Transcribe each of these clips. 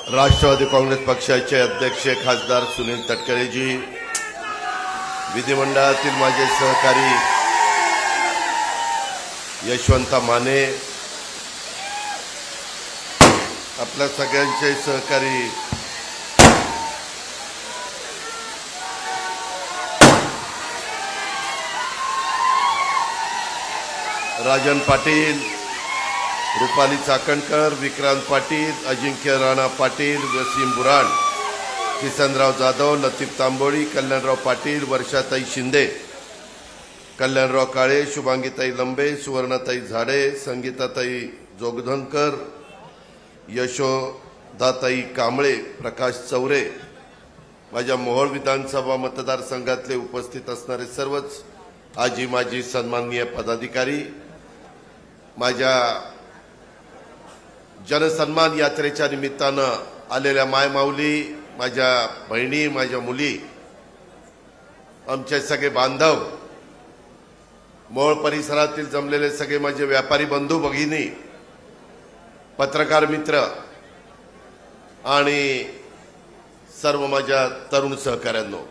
राष्ट्रवादी काँग्रेस पक्षाचे अध्यक्ष खासदार सुनील तटकरेजी, विधिमंडळातील माझे सहकारी यशवंत माने, आपल्या सगळ्यांचे सहकारी राजन पाटील, रुपाली चाकणकर, विक्रांत पाटील, अजिंक्य राणा पाटील, वसीम बुराण, किसनराव जाधव, लतीफ तांबोळी, कल्याणराव पाटील, वर्षाताई शिंदे, कल्याणराव काळे, शुभांगीताई लंबे, सुवर्णाताई झाडे, संगीताताई जोगधनकर, यशोदाताई कांबळे, प्रकाश चौरे, माझ्या मोहोळ विधानसभा मतदारसंघातले उपस्थित असणारे सर्वच आजी माजी सन्माननीय पदाधिकारी, माझ्या जनसन्मान यात्रेच्या निमित्तानं आलेल्या मायमाऊली, माझ्या बहिणी, माझ्या मुली, आमचे सगळे बांधव, मोहोळ परिसरातील जमलेले सगळे माझे व्यापारी बंधू भगिनी, पत्रकार मित्र आणि सर्व माझ्या तरुण सहकाऱ्यांनो,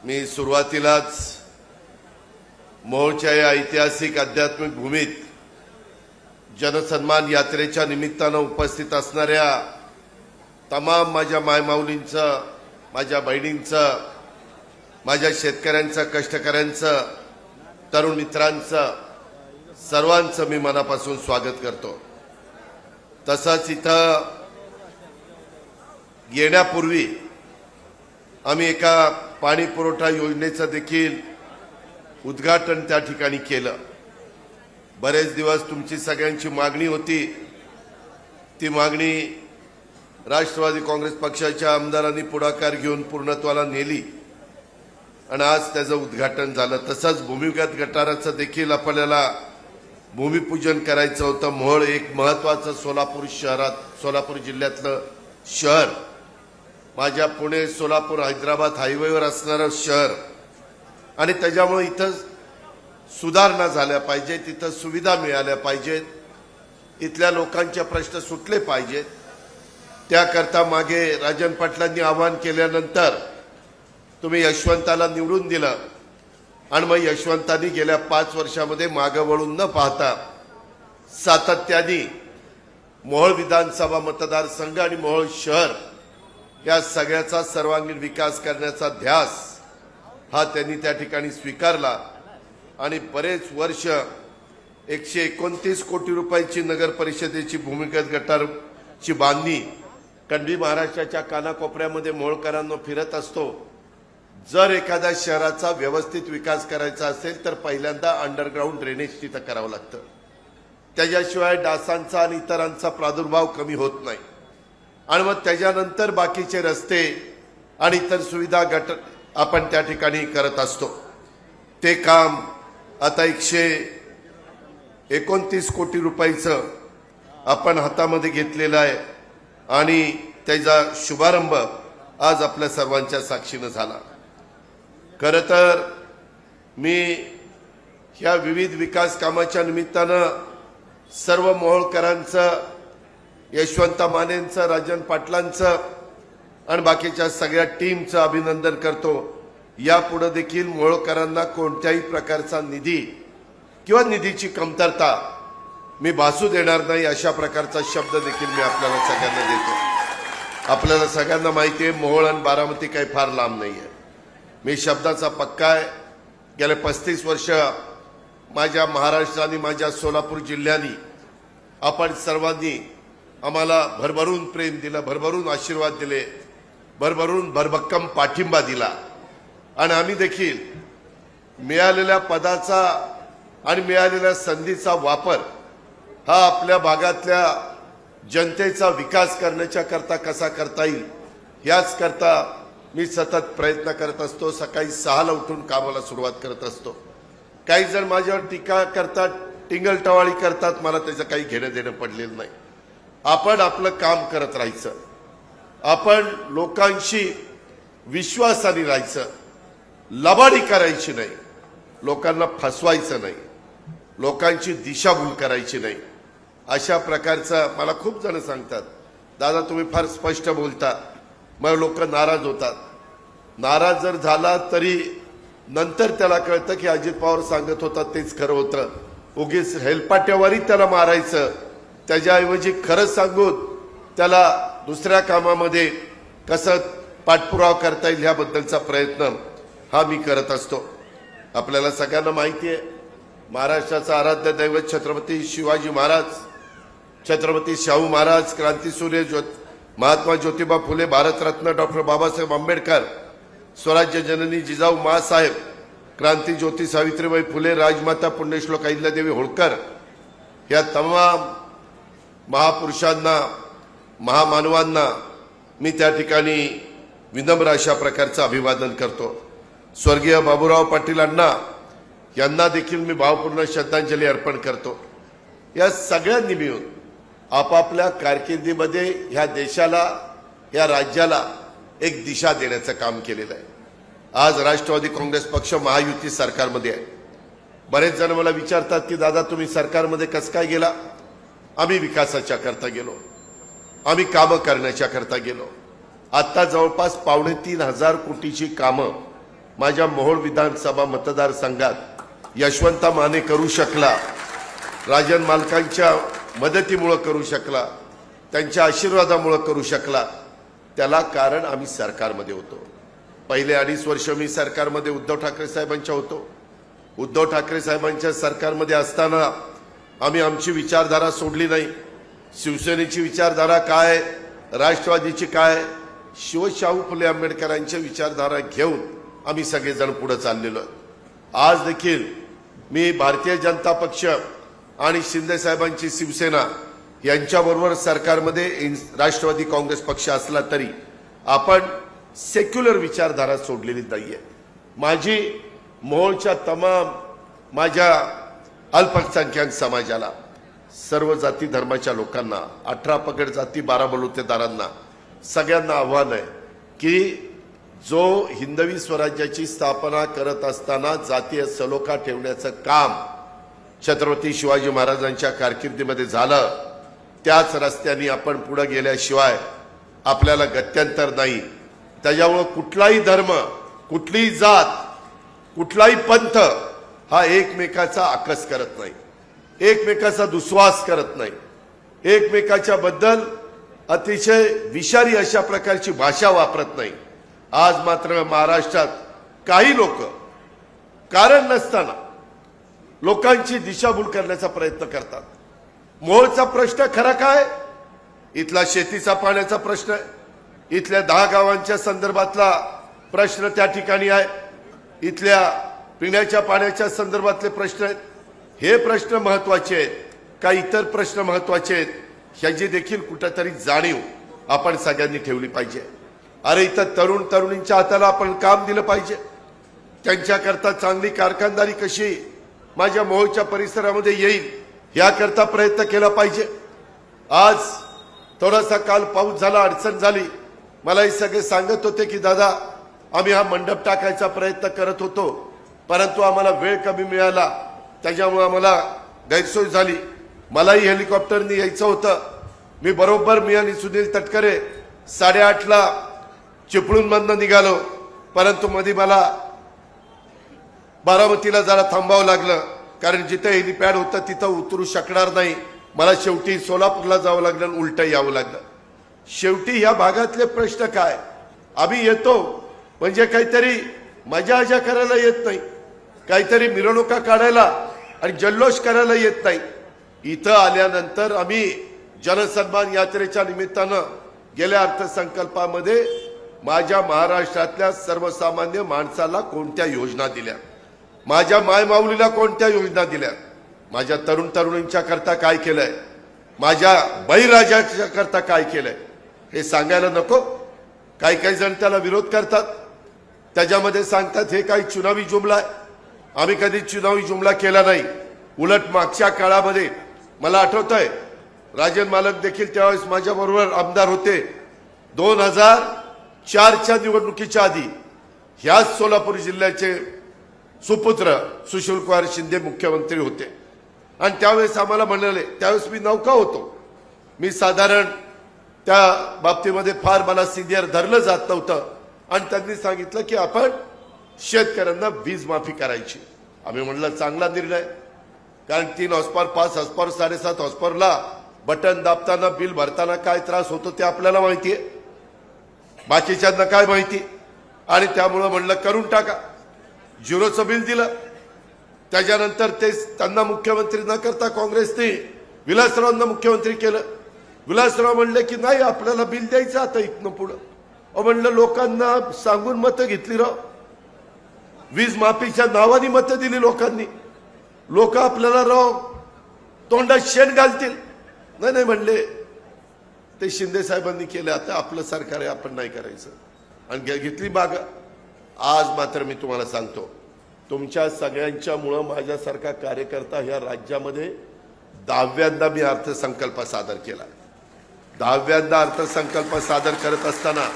मी सुरुवातीलाच मोहोळच्या या ऐतिहासिक आध्यात्मिक भूमीत जनसन्मान यात्रेच्या निमित्तानं उपस्थित असणाऱ्या तमाम माझ्या मायमाऊलींचं, माझ्या बहिणींचं, माझ्या शेतकऱ्यांचं, कष्टकऱ्यांचं, तरुण मित्रांचं, सर्वांचं मी मनापासून स्वागत करतो। तसंच इथं येण्यापूर्वी आम्ही एका पाणी पुरवठा योजनेचं देखील उद्घाटन त्या ठिकाणी केलं। बरेच दिवस तुमची सगळ्यांची मागणी होती, ती मागणी राष्ट्रवादी काँग्रेस पक्षाच्या आमदारांनी पुढाकार घेऊन पूर्णत्वाला नेली आणि आज त्याचं उद्घाटन झालं। तसंच भूमिगत गटाराचं देखील आपल्याला भूमिपूजन करायचं होतं। मोहोळ एक महत्त्वाचं सोलापूर जिल्ह्यातलं शहर, माझ्या पुणे सोलापूर हैदराबाद हायवेवर असणारं शहर, आणि त्याच्यामुळे इथं सुधारणा झाल्या पाहिजेत, इथं सुविधा मिळाल्या पाहिजेत, इथल्या लोकांचे प्रश्न सुटले पाहिजेत। त्याकरता मागे राजन पाटलांनी आवाहन केल्यानंतर तुम्ही यशवंताला निवडून दिलं आणि मग यशवंतांनी गेल्या 5 वर्षामध्ये मागे वळून न पाहता सातत्याने मोहोळ विधानसभा मतदारसंघ आणि मोहोळ शहर या सगळ्याचा सर्वांगीण विकास करण्याचा ध्यास हा त्यांनी त्या ठिकाणी स्वीकारला आणि बरेच वर्ष 129 कोटी रुपयाची नगर परिषदेची भूमिगत गटारची बांधणी कणबी महाराष्ट्राच्या कानाकोपऱ्यामध्ये मोहोळकरांना फिरत असतो। जर एखाद्या शहराचा व्यवस्थित विकास करायचा असेल तर पहिल्यांदा अंडरग्राऊंड ड्रेनेज तिथं करावं लागतं, त्याच्याशिवाय डासांचा आणि इतरांचा प्रादुर्भाव कमी होत नाही आणि मग त्याच्यानंतर बाकीचे रस्ते आणि इतर सुविधा गट आपण त्या ठिकाणी करत असतो। ते काम आता 129 कोटी रुपयाचं आपण हातामध्ये घेतलेलं आहे आणि त्याचा शुभारंभ आज आपल्या सर्वांच्या साक्षीनं झाला। खरं तर मी ह्या विविध विकास कामाच्या निमित्तानं सर्व मोहोळकरांचं, यशवंत मानेंचं, राजन पाटलांचं आणि बाकीच्या सगळ्या टीमचं अभिनंदन करतो। यापुढे देखील मोहोळकरांना कोणत्याही प्रकारचा निधी किंवा निधीची कमतरता मी भासू देणार नाही, अशा प्रकारचा शब्द देखील मी आपल्याला सगळ्यांना देतो। आपल्याला सगळ्यांना माहिती आहे मोहोळ आणि बारामती काही फार लांब नाही आहे, मी शब्दाचा पक्का आहे। गेले 35 वर्ष माझ्या महाराष्ट्र आणि माझ्या सोलापूर जिल्ह्यानी आपण सर्वांनी आम्हाला भरभरून प्रेम दिलं, भरभरून आशीर्वाद दिले, भरभरून भरभक्कम पाठिंबा दिला आणि आम्ही देखील मिळालेल्या पदाचा आणि मिळालेल्या संधीचा वापर हा आपल्या भागातल्या जनतेचा विकास करण्याच्या करता कसा करता येईल याच करता मी सतत प्रयत्न करत असतो। सकाळी 6ला उठून कामाला सुरुवात करत असतो। काही जण माझ्यावर टीका करतात, टिंगलटवाळी करतात, मला त्याचं काही घेणं देणं पडलेलं नाही। आपण आपलं काम करत राहायचं, आपण लोकांशी विश्वासाने राहायचं, लबाडी करायची नाही, लोकांना फसवायचं नाही, लोकांची दिशाभूल करायची नाही। अशा प्रकारचा मला खूप जण सांगतात दादा तुम्ही फार स्पष्ट बोलता, मग लोक नाराज होतात. नाराज जर झाला तरी नंतर त्याला कळतं की अजित पवार सांगत होता तेच खरं होतं. उगीच हेलपाट्यावरही त्याला मारायचं, त्याच्याऐवजी खरं सांगून त्याला दुसऱ्या कामामध्ये कसं पाठपुरावा करता येईल याबद्दलचा प्रयत्न हा मी करत असतो. आपल्याला सगळ्यांना माहिती आहे, महाराष्ट्राचा आराध्य दैवत छत्रपती शिवाजी महाराज, छत्रपती शाहू महाराज, क्रांतीसूर्य महात्मा ज्योतिबा फुले, भारतरत्न डॉक्टर बाबासाहेब आंबेडकर, स्वराज्य जननी जिजाऊ माँसाहेब, क्रांती ज्योती सावित्रीबाई फुले, राजमाता पुण्यश्लोक अहिल्यादेवी होळकर या तमाम महापुरुषांना, महामानवांना मी त्या ठिकाणी विनम्र अशा प्रकारचं अभिवादन करतो. स्वर्गीय बाबूराव पाटील अण्णा यांना देखील मी भावपूर्ण श्रद्धांजली अर्पण करतो. या सगळ्यांनी मिळून आपापल्या कारकिर्दीमध्ये ह्या देशाला, या राज्याला एक दिशा देण्याचं काम केलेलं आहे. आज राष्ट्रवादी काँग्रेस पक्ष महायुती सरकारमध्ये आहे. बरेच जण मला विचारतात की दादा तुम्ही सरकारमध्ये कसं काय गेला? आम्ही विकासाच्या करता गेलो, आम्ही कामं करण्याच्या करता गेलो. आता जवळपास 2,500 कोटीची कामं माझ्या मोहोळ विधानसभा मतदारसंघात यशवंत माने करू शकला, राजन मालकांच्या मदतीमुळे करू शकला, त्यांच्या आशीर्वादामुळे करू शकला. त्याला कारण आम्ही सरकारमध्ये होतो. पहिले 2.5 वर्ष मी सरकारमध्ये उद्धव ठाकरे साहेबांच्या होतो. उद्धव ठाकरे साहेबांच्या सरकारमध्ये असताना आम्ही आमची विचारधारा सोडली नाही. शिवसेनेची विचारधारा काय, राष्ट्रवादीची काय, शाहू फुले आंबेडकरांची विचारधारा घेऊन आम्ही सगळेजण पुढे चाललेलो. आज देखील मी भारतीय जनता पक्ष आणि शिंदे साहेबांची शिवसेना यांच्याबरोबर सरकारमध्ये राष्ट्रवादी काँग्रेस पक्ष असला तरी आपण सेक्युलर विचारधारा सोडलेली नाहीये. माझी मोहोळच्या तमाम माझ्या अल्पसंख्याक समाजाला, सर्व जाती धर्माच्या लोकांना, 18 पगड जाती 12 बलुतेदारांना सगळ्यांना आव्हान आहे की जो हिंदवी स्वराज्याची स्थापना करत असताना जातीय सलोखा ठेवण्याचं काम छत्रपती शिवाजी महाराजांच्या कारकिर्दीमध्ये झालं, त्याच रस्त्याने आपण पुढे गेल्याशिवाय आपल्याला गत्यंतर नाही. त्याच्यामुळे कुठलाही धर्म, कुठलीही जात, कुठलाही पंथ हा एकमेकाचा आकस करत नाही, एकमेकाचा दुस्वास करत नाही, एकमेकाच्या बद्दल अतिशय विषारी अशा प्रकारची भाषा वापरत नाही. आज मात्र महाराष्ट्रात काही लोक कारण नसताना लोकांची दिशाभूल करण्याचा प्रयत्न करतात. मोहोळचा प्रश्न खरा काय? इथला शेतीचा पाण्याचा प्रश्न आहे, इथल्या 10 गावांच्या संदर्भातला प्रश्न त्या ठिकाणी आहे, इथल्या पिण्याच्या पाण्याच्या संदर्भातले प्रश्न आहेत. हे प्रश्न महत्वाचे आहेत का इतर प्रश्न महत्वाचे आहेत ह्याची देखील कुठेतरी जाणीव आपण सगळ्यांनी ठेवली पाहिजे. अरे इथं तरुण तरुणींच्या हाताला आपण काम दिलं पाहिजे, त्यांच्याकरता चांगली कारखानदारी कशी माझ्या मोहोळच्या परिसरामध्ये येईल याकरता प्रयत्न केला पाहिजे. आज थोडासा काल पाऊस झाला, अडचण झाली. मला हे सगळे सांगत होते की दादा आम्ही हा मंडप टाकायचा प्रयत्न करत होतो, परंतु आम्हाला वेळ कमी मिळाला, त्याच्यामुळे आम्हाला गैरसोय झाली. मलाही हेलिकॉप्टरने यायचं होतं. मी बरोबर मी आणि सुनील तटकरे 8:30ला चिपळूणमधनं निघालो, परंतु मध्ये मला बारामतीला जरा थांबावं लागलं, कारण जिथे हेलिपॅड होतं तिथं उतरू शकणार नाही. मला शेवटी सोलापूरला जावं लागलं आणि उलटं यावं लागलं. शेवटी या भागातले प्रश्न काय, आम्ही येतो म्हणजे काहीतरी मजा आजा करायला येत नाही, काहीतरी मिरवणुका काढायला आणि जल्लोष करायला येत नाही. इथं आल्यानंतर आम्ही जनसन्मान यात्रेच्या निमित्तानं गेल्या अर्थसंकल्पामध्ये माझ्या महाराष्ट्रातल्या सर्वसामान्य माणसाला कोणत्या योजना दिल्या, माझ्या मायमाऊलीला कोणत्या योजना दिल्या, माझ्या तरुण तरुणींच्या करता काय केलंय, माझ्या बळीराजाच्या करता काय केलंय हे सांगायला नको. काही काही जण त्याला विरोध करतात, त्याच्यामध्ये सांगतात हे काही चुनावी जुमला आहे. आम्ही कधी चुनावी जुमला केला नाही. उलट मागच्या काळामध्ये मला आठवतंय राजन मालक देखील त्यावेळेस माझ्या बरोबर आमदार होते. 2004च्या निवडणुकीच्या आधी ह्याच सोलापूर जिल्ह्याचे सुपुत्र सुशीलकुमार शिंदे मुख्यमंत्री होते आणि त्यावेळेस आम्हाला म्हणाले, त्यावेळेस मी नौका होतो, मी साधारण त्या बाबतीमध्ये फार मला सिनियर धरलं जात नव्हतं आणि त्यांनी सांगितलं की आपण शेतकऱ्यांना वीज माफी करायची। आम्ही म्हणलं चांगला निर्णय, कारण 3 हॉर्सपावर 5 हॉर्सपावर 7.5 हॉर्सपावरला बटन दाबताना बिल भरताना काय त्रास होतो ते आपल्याला माहिती आहे, बाकीच्यांना काय माहिती। आणि त्यामुळे म्हणलं करून टाका, झिरोचं बिल दिलं। त्याच्यानंतर ते त्यांना मुख्यमंत्री न करता काँग्रेसने विलासरावांना मुख्यमंत्री केलं। विलासराव म्हणले की नाही आपल्याला बिल द्यायचं आता इथनं पुढं। म्हणलं लोकांना सांगून मतं घेतली राव, वीज माफीच्या नावाने मतं दिली लोकांनी, लोक आपल्याला राव तोंडात शेण घालतील। नाही म्हणले ते शिंदे साहेबांनी केलं, आता आपलं सरकार आहे आपण नाही करायचं आणि घेतली बाग। आज मात्र मी तुम्हाला सांगतो, तुमच्या सगळ्यांच्यामुळं माझ्यासारखा कार्यकर्ता ह्या राज्यामध्ये 10व्यांदा मी अर्थसंकल्प सादर केला। 10व्यांदा अर्थसंकल्प सादर करत असताना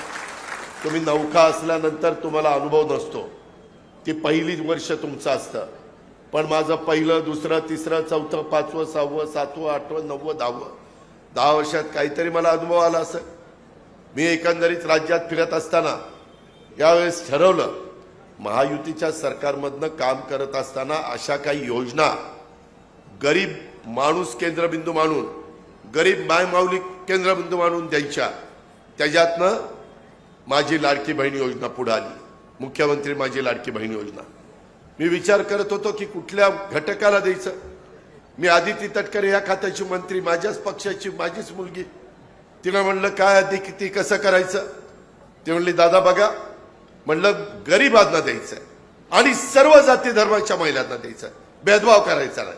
तुम्ही नौका असल्यानंतर तुम्हाला अनुभव नसतो, की पहिली वर्ष तुमचं असतं, पण माझं पहिलं दुसरं तिसरं चौथं 5वं 6वं 7वं 8वं 9वं 10वं 10 वर्षात काहीतरी मला अनुभव आला असेल। मी एकंदरीत राज्यात फिरत असताना यावेळेस ठरवलं, महायुतीच्या सरकारमधनं काम करत असताना अशा काही योजना गरीब माणूस केंद्रबिंदू मानून, गरीब मायमाऊली केंद्रबिंदू मानून द्यायच्या। त्याच्यातनं माझी लाडकी बहीण योजना पुढे आली, मुख्यमंत्री माझी लाडकी बहीण योजना। मी विचार करत होतो की कुठल्या घटकाला द्यायचं। मी आदिती तटकरे या खात्याची मंत्री, माझ्याच पक्षाची, माझीच मुलगी, तिला म्हणलं काय अधिक ती कसं करायचं, ते म्हणली दादा बघा, म्हणलं गरिबांना द्यायचं आणि सर्व जाती धर्माच्या महिलांना द्यायचं, भेदभाव करायचा नाही,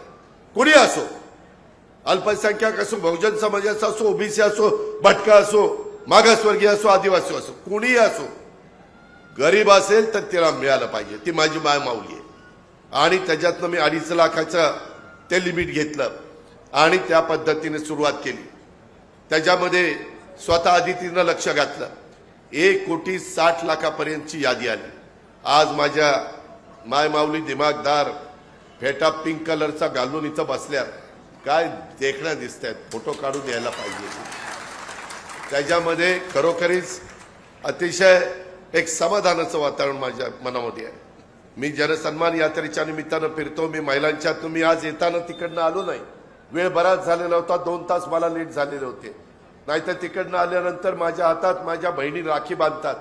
कोणी असो, अल्पसंख्याक असो, बहुजन समाजाचा असो, ओबीसी असो, भटका असो, मागासवर्गीय असो, आदिवासी असो, कोणीही असो, गरीब असेल तर तिला मिळालं पाहिजे, ती माझी माय माऊली आहे। आणि त्याच्यातनं मी 2.5 लाखाचं ते लिमिट घेतलं आणि त्या पद्धतीने सुरुवात केली। त्याच्यामध्ये स्वतः आदितीनं लक्ष घातलं, 1,60,00,000 यादी आली। आज माझ्या माय माऊली दिमागदार फेटा पिंक कलरचा घालून इथं बसल्या, काय देखणं दिसतात, फोटो काढून यायला पाहिजे। त्याच्यामध्ये खरोखरीच अतिशय एक समाधानाचं वातावरण माझ्या मनामध्ये आहे। मी जनसन्मान यात्रेच्या निमित्तानं फिरतो, मी महिलांच्यात, मी आज येताना तिकडनं आलो नाही, वेळ बराच झालेला होता, 2 तास मला लेट झालेले होते, नाहीतर तिकडनं आल्यानंतर माझ्या हातात माझ्या बहिणी राखी बांधतात,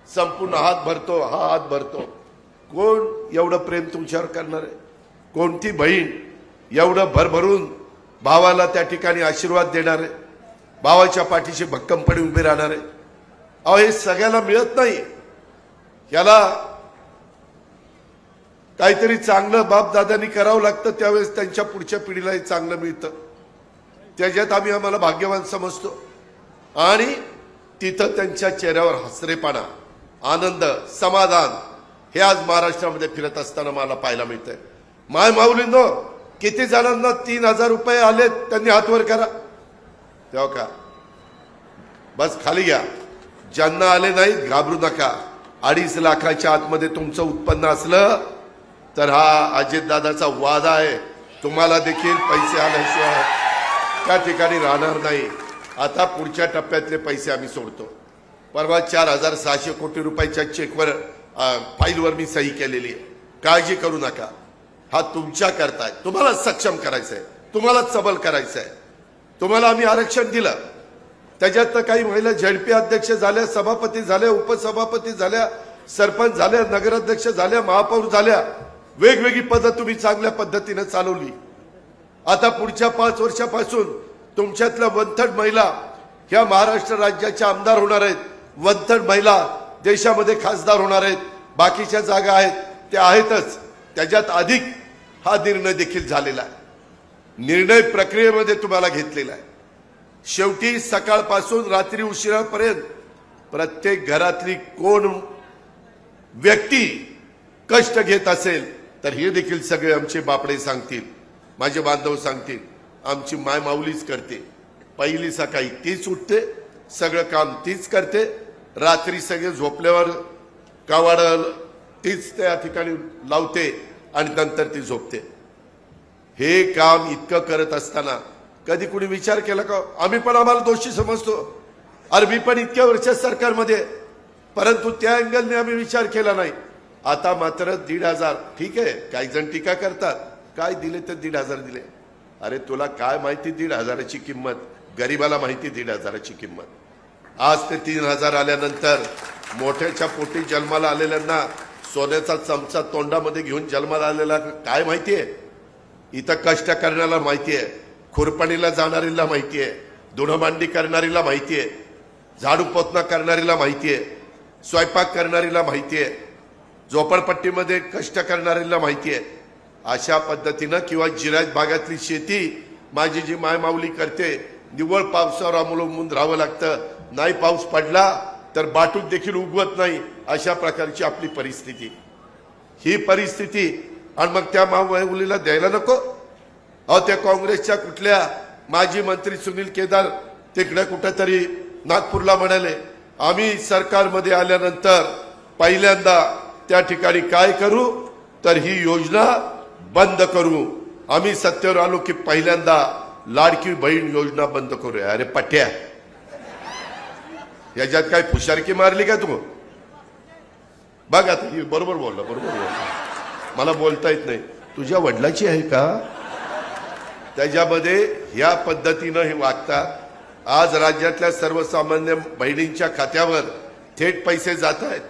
संपूर्ण हात भरतो, हा हात भरतो। कोण एवढं प्रेम तुमच्यावर करणार आहे? कोणती बहीण एवढं भरभरून भावाला त्या ठिकाणी आशीर्वाद देणार आहे, भावाच्या पाठीशी भक्कमपणे उभे राहणार आहे? अहो हे सगळ्याला मिळत नाही, याला काहीतरी चांगलं बाप दादांनी करावं लागतं, त्यावेळेस त्यांच्या पुढच्या पिढीला हे चांगलं मिळतं। त्याच्यात आम्हाला भाग्यवान समजतो आणि तिथं त्यांच्या चेहऱ्यावर हसरेपणा, आनंद, समाधान हे आज महाराष्ट्रामध्ये फिरत असताना मला पाहायला मिळतंय। माय माऊलींनो, किती जणांना 3,000 रुपये आलेत त्यांनी हात वर करा, तेव्हा का बस खाली घ्या, ज्यांना आले नाही घाबरू नका। 2.5 लाखाच्या आतमध्ये तुमचं उत्पन्न असलं तर हा अजितदादाचा वादा आहे, तुम्हाला देखील पैसे आल्याशिवाय त्या ठिकाणी राहणार नाही। आता पुढच्या टप्प्यातले पैसे आम्ही सोडतो। परवा 4,600 कोटी रुपयाच्या चेकवर फाईलवर मी सही केलेली आहे, काळजी करू नका, हा तुमच्या करता आहे, तुम्हाला सक्षम करायचं आहे, तुम्हाला सबल करायचं आहे। तुम्हाला आम्ही आरक्षण दिलं, त्याच्यात काही महिला झेडपी अध्यक्ष झाल्या, सभापती झाल्या, उपसभापती झाल्या, सरपंच झाल्या, नगराध्यक्ष झाल्या, महापौर झाल्या, वेगवेगळी पदं तुम्ही चांगल्या पद्धतीने चालवली। आता पुढच्या 5 वर्षापासून तुमच्यातल्या 1/3 महिला ह्या महाराष्ट्र राज्याच्या आमदार होणार आहेत, 1/3 महिला देशामध्ये खासदार होणार आहेत, बाकीच्या जागा आहेत ते आहेतच, त्याच्यात अधिक हा निर्णय देखील झालेला आहे, निर्णय प्रक्रियेमध्ये तुम्हाला घेतलेला आहे। शेवटी सकाळपासून रात्री उशिरापर्यंत प्रत्येक घरातली कोण व्यक्ती कष्ट घेत असेल तर हे देखील सगळे आमचे बापडे सांगतील, माझे बांधव सांगतील, आमची माय माऊलीच करते। पहिली सकाळी तीच उठते, सगळं काम तीच करते, रात्री सगळे झोपल्यावर कावड तीच त्या ठिकाणी लावते आणि नंतर ती झोपते। हे काम इतकं करत असताना कधी कुणी विचार केला का? आम्ही पण आम्हाला दोषी समजतो, अरे मी पण इतक्या वर्ष सरकारमध्ये, परंतु त्या अँगलने आम्ही विचार केला नाही. आता मात्र 1,500. ठीक आहे, काही जण टीका करतात, काय दिले तर 1,500 दिले. अरे तुला काय माहिती 1,500ची किंमत? गरीबाला माहिती 1,500ची किंमत. आज ते 3,000 आल्यानंतर मोठ्याच्या पोटी जन्माला आलेल्यांना सोन्याचा चमचा तोंडामध्ये घेऊन जन्माला आलेला काय माहितीये? इथं कष्ट करण्याला माहितीये, खुरपणीला जाणारीला माहितीये, धुणमांडी करणारीला माहितीये, झाडू पोतना करणारीला माहितीये, स्वयंपाक करणारीला माहितीये, झोपडपट्टीमध्ये कष्ट करणारीला माहितीये. अशा पद्धतीनं किंवा जिरायत भागातली शेती माझी जी मायमाऊली करते, निव्वळ पावसावर अवलंबून राहावं लागतं. नाही पाऊस पडला तर बाटूक देखील उगवत नाही. अशा प्रकारची आपली परिस्थिती, ही परिस्थिती. आणि मग त्या मायमाऊलीला द्यायला नको? अहो त्या काँग्रेसच्या कुठल्या माजी मंत्री सुनील केदार तिकडे कुठेतरी नागपूरला म्हणाले, आम्ही सरकारमध्ये आल्यानंतर पहिल्यांदा त्या ठिकाणी काय करू तर ही योजना बंद करू. आम्ही सत्तेवर आलो की पहिल्यांदा लाडकी बहीण योजना बंद करूया. अरे पट्ट्या, याच्यात काय फुशारकी मारली का तू? बघ आता, बरोबर बोलला, बरोबर बोलला. मला बोलता येत नाही. तुझ्या वडिलाची आहे का? त्याच्यामध्ये या पद्धतीनं हे वागतात. आज राज्यातल्या सर्वसामान्य बहिणींच्या खात्यावर थेट पैसे जात आहेत,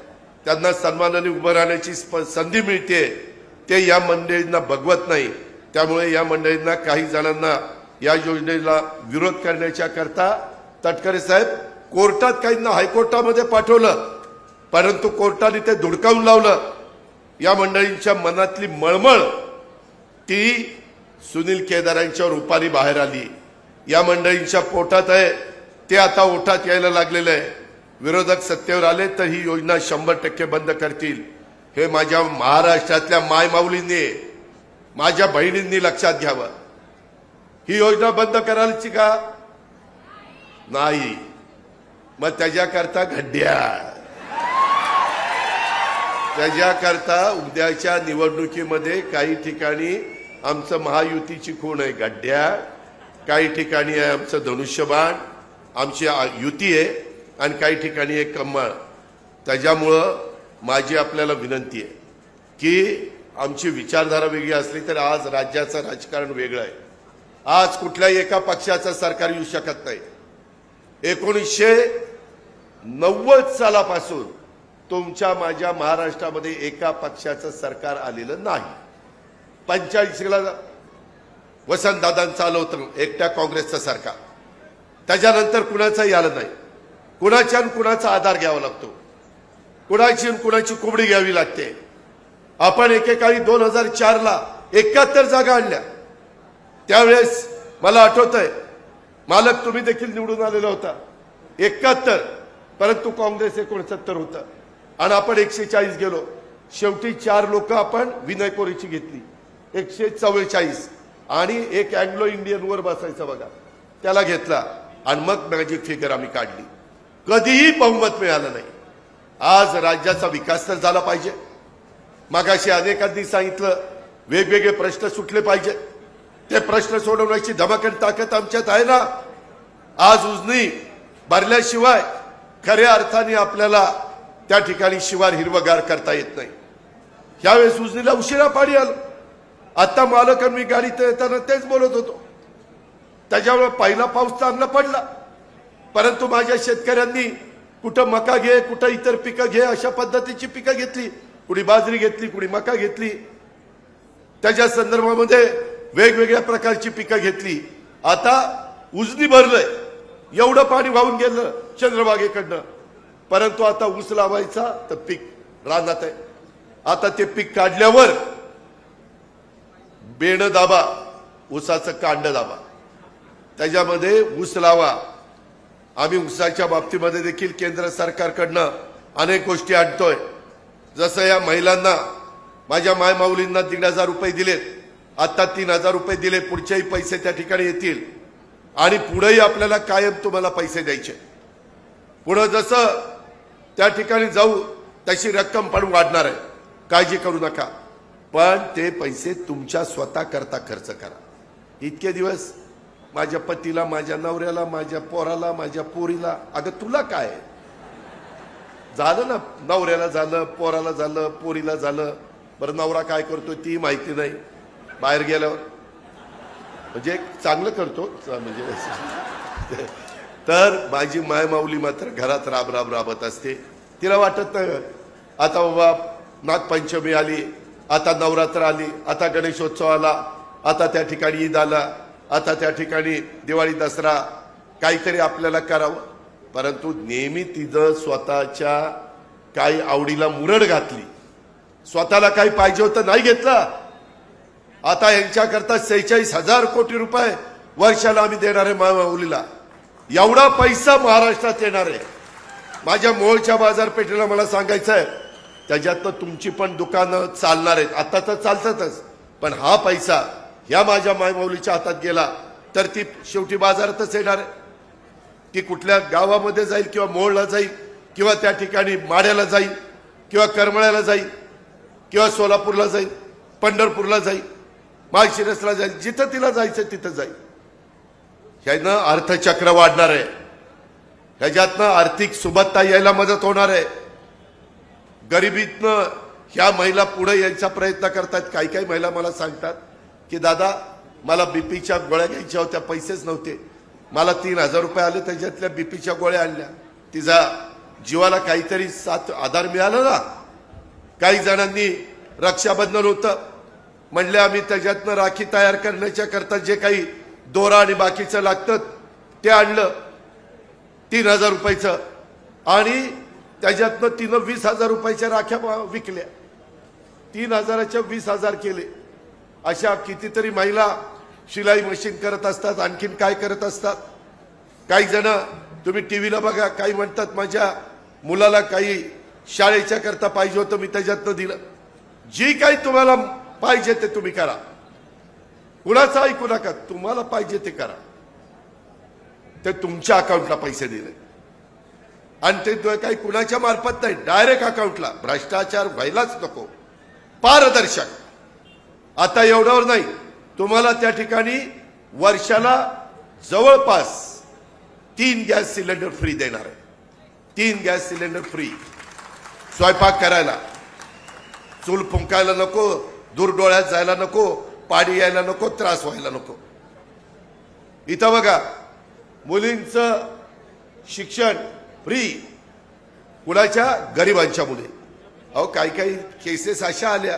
त्यांना सन्मानाने उभं राहण्याची संधी मिळते. ते या मंडळींना बघवत नाही. त्यामुळे या मंडळींना, काही जणांना या योजनेला विरोध करण्याच्या करता तटकरे साहेब कोर्टात, काहींना हायकोर्टामध्ये पाठवलं, परंतु कोर्टाने ते धुडकावून लावलं. या मंडळींच्या मनातली मळमळ ती सुनील केदारांच्या रूपाने बाहेर आली. या मंडळींच्या पोटात आहे, ते आता ओठात यायला लागलेलं आहे. विरोधक सत्तेवर आले तर ही योजना 100% बंद करतील. हे माझ्या महाराष्ट्रातल्या मायमाऊलींनी, माझ्या बहिणींनी लक्षात घ्यावं. ही योजना बंद करायची का नाही? मग त्याच्याकरता त्याच्याकरता उद्याच्या निवडणुकीमध्ये काही ठिकाणी आमचं महायुतीची खूण आहे गड्ड्या, काही ठिकाणी आहे आमचं धनुष्यबाण, आमची युती आहे, आणि काही ठिकाणी आहे कमळ. त्याच्यामुळं माझी आपल्याला विनंती आहे की आमची विचारधारा वेगळी असली तर आज राज्याचं राजकारण वेगळं आहे. आज कुठल्याही एका पक्षाचं सरकार येऊ शकत नाही. 1990 सालापासून तुमच्या माझ्या महाराष्ट्रामध्ये एका पक्षाचं सरकार आलेलं नाही. 85ला वसंतदादांचं आलं होतं एकट्या काँग्रेसचं सरकार. त्याच्यानंतर कुणाचंही आलं नाही. कुणाच्या कुणाचा आधार घ्यावा लागतो, कुणाची कुणाची कोबडी घ्यावी लागते. आपण एकेकाळी 2004ला 71 जागा आणल्या. त्यावेळेस मला आठवतंय, मालक तुम्ही देखील निवडून आलेला होता 71, परंतु काँग्रेस 69 होतं आणि आपण 140 गेलो. शेवटी 4 लोक आपण विनय कोरेची घेतली 144, आणि एक अँग्लो इंडियन वर बसायचा बघा त्याला घेतला, आणि मग मॅजिक फिगर आम्ही काढली. कधीही बहुमत मिळालं नाही. आज राज्याचा विकास तर झाला पाहिजे. मागाशी अनेकांनी सांगितलं वेगवेगळे प्रश्न सुटले पाहिजे. ते प्रश्न सोडवण्याची धमक आणि ताकद आमच्यात आहे ना. आज उजनी भरल्याशिवाय खऱ्या अर्थाने आपल्याला त्या ठिकाणी शिवार हिरवगार करता येत नाही. यावेळेस उजनीला उशिरा पाणी आलं. आता मालक मी गाडीत येताना तेच बोलत होतो. त्याच्यामुळे पहिला पाऊस चांगला पडला, परंतु माझ्या शेतकऱ्यांनी कुठं मका घे, कुठं इतर पिकं घे, अशा पद्धतीची पिकं घेतली. कुणी बाजरी घेतली, कुणी मका घेतली. त्याच्या संदर्भामध्ये वेगवेगळ्या प्रकारची पिकं घेतली. आता उजनी भरलंय, एवढं पाणी वाहून गेलं चंद्रभागेकडनं, परंतु आता ऊस लावायचा तर पीक रानात आहे. आता ते पीक काढल्यावर बेण दाबा, ऊसाचं कांड दाबा, त्याच्यामध्ये ऊस लावा. आम्ही ऊसाच्या बाबतीमध्ये देखील केंद्र सरकारकडनं अनेक गोष्टी आणतोय. जसं या महिलांना, माझ्या मायमाऊलींना 1,500 रुपये दिलेत, आता 3,000 रुपये दिले, पुढचेही पैसे त्या ठिकाणी येतील. आणि पुढेही आपल्याला कायम तुम्हाला पैसे द्यायचे. पुढे जसं त्या ठिकाणी जाऊ तशी रक्कम पण वाढणार आहे, काळजी करू नका. पण ते पैसे तुमच्या स्वतः करता खर्च करा. इतके दिवस माझ्या पतीला, माझ्या नवऱ्याला, माझ्या पोराला, माझ्या पोरीला. अगं तुला काय झालं ना, नवऱ्याला झालं, पोराला झालं, पोरीला झालं. बरं नवरा काय करतो ती माहिती नाही, बाहेर गेल्यावर म्हणजे चांगलं करतो म्हणजे. तर माझी माय माऊली मात्र घरात राबत असते. तिला वाटत नाही आता बाबा नागपंचमी आली, आता नवरात्र आली, आता गणेशोत्सव आला, आता त्या ठिकाणी ईद आला, आता त्या ठिकाणी दिवाळी दसरा, काहीतरी आपल्याला करावं. परंतु नेहमी तिचं स्वतःच्या काही आवडीला मुरड घातली. स्वतःला काही पाहिजे होतं नाही घेतलं. आता यांच्याकरता 46,000 कोटी रुपये वर्षाला आम्ही देणार आहे माऊलीला. एवढा पैसा महाराष्ट्रात येणार आहे. माझ्या मोहोळच्या बाजारपेठेला मला सांगायचं आहे, त्याच्यातनं तुमची पण दुकानं चालणार आहेत. आता तर चालतातच, पण हा पैसा ह्या माझ्या मायमाऊलीच्या हातात गेला तर ती शेवटी बाजारातच येणार आहे. ती कुठल्या गावामध्ये जाईल किंवा मोहोळला जाईल किंवा त्या ठिकाणी माढ्याला जाईल किंवा करमळ्याला जाईल किंवा सोलापूरला जाईल, पंढरपूरला जाईल, माळशिरसला जाईल, जिथं तिला जायचं तिथं जाईल. ह्यानं अर्थचक्र वाढणार आहे. ह्याच्यातनं आर्थिक सुबत्ता यायला मदत होणार आहे. गरिबीतनं ह्या महिला पुढे यायचा प्रयत्न करतात. काही काही महिला मला सांगतात की दादा मला बीपीच्या गोळ्या घ्यायच्या होत्या, पैसेच नव्हते, मला 3,000 रुपये आले, त्याच्यातल्या बीपीच्या गोळ्या आणल्या. तिचा जीवाला काहीतरी साथ आधार मिळाला ना. काही जणांनी रक्षाबंधन होतं म्हणले, आम्ही त्याच्यातनं राखी तयार करण्याच्या करता जे काही दोरा आणि बाकीचं लागतं ते आणलं 3,000 रुपयाचं, आणि त्याच्यातनं तिनं 20,000 रुपयाच्या राख्या विकल्या. 3,000च्या 20,000 केले. अशा कितीतरी महिला शिलाई मशीन करत असतात, आणखीन काय करत असतात. काही जण तुम्ही टीव्हीला बघा, काही म्हणतात माझ्या मुलाला काही शाळेच्या करता पाहिजे होतं, मी त्याच्यातनं दिलं. जी काही तुम्हाला पाहिजे ते तुम्ही करा, कुणाचं ऐकू नका. तुम्हाला पाहिजे ते करा. ते तुमच्या अकाउंटला पैसे दिले आणि ते काही कुणाच्या मार्फत नाही, डायरेक्ट अकाउंटला. भ्रष्टाचार व्हायलाच नको, पारदर्शक. आता एवढ्यावर नाही, तुम्हाला त्या ठिकाणी वर्षाला जवळपास 3 गॅस सिलेंडर फ्री देणार आहे. 3 गॅस सिलेंडर फ्री. स्वयंपाक करायला चूल फुंकायला नको, दूर डोळ्यात जायला नको, पाणी यायला नको, त्रास व्हायला नको. इथं बघा, मुलींचं शिक्षण फ्री. कुणाच्या? गरिबांच्या मुली. अहो काही काही केसेस अशा आल्या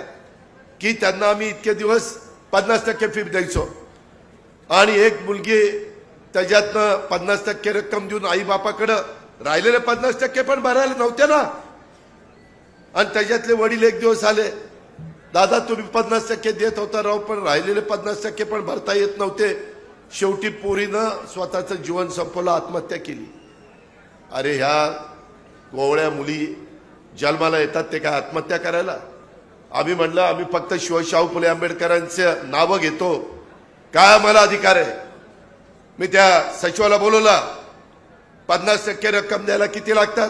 की त्यांना आम्ही इतके दिवस 50% फी द्यायचो आणि एक मुलगी त्याच्यातनं 50% रक्कम देऊन आई बापाकडं राहिलेले 50% पण भरायला नव्हते ना. आणि त्याच्यातले वडील एक दिवस आले, दादा तुम्ही 50% देत होता राव, पण राहिलेले 50% पण भरता येत नव्हते. शेवटी पोरीनं स्वतःचं जीवन संपवलं, आत्महत्या केली. अरे ह्या कोवळ्या मुली जन्माला येतात ते काय आत्महत्या करायला? आम्ही म्हणलं आम्ही फक्त शाहू फुले आंबेडकरांचं नावं घेतो, काय आम्हाला अधिकार आहे? मी त्या सचिवाला बोलवला, 50% रक्कम द्यायला किती लागतात?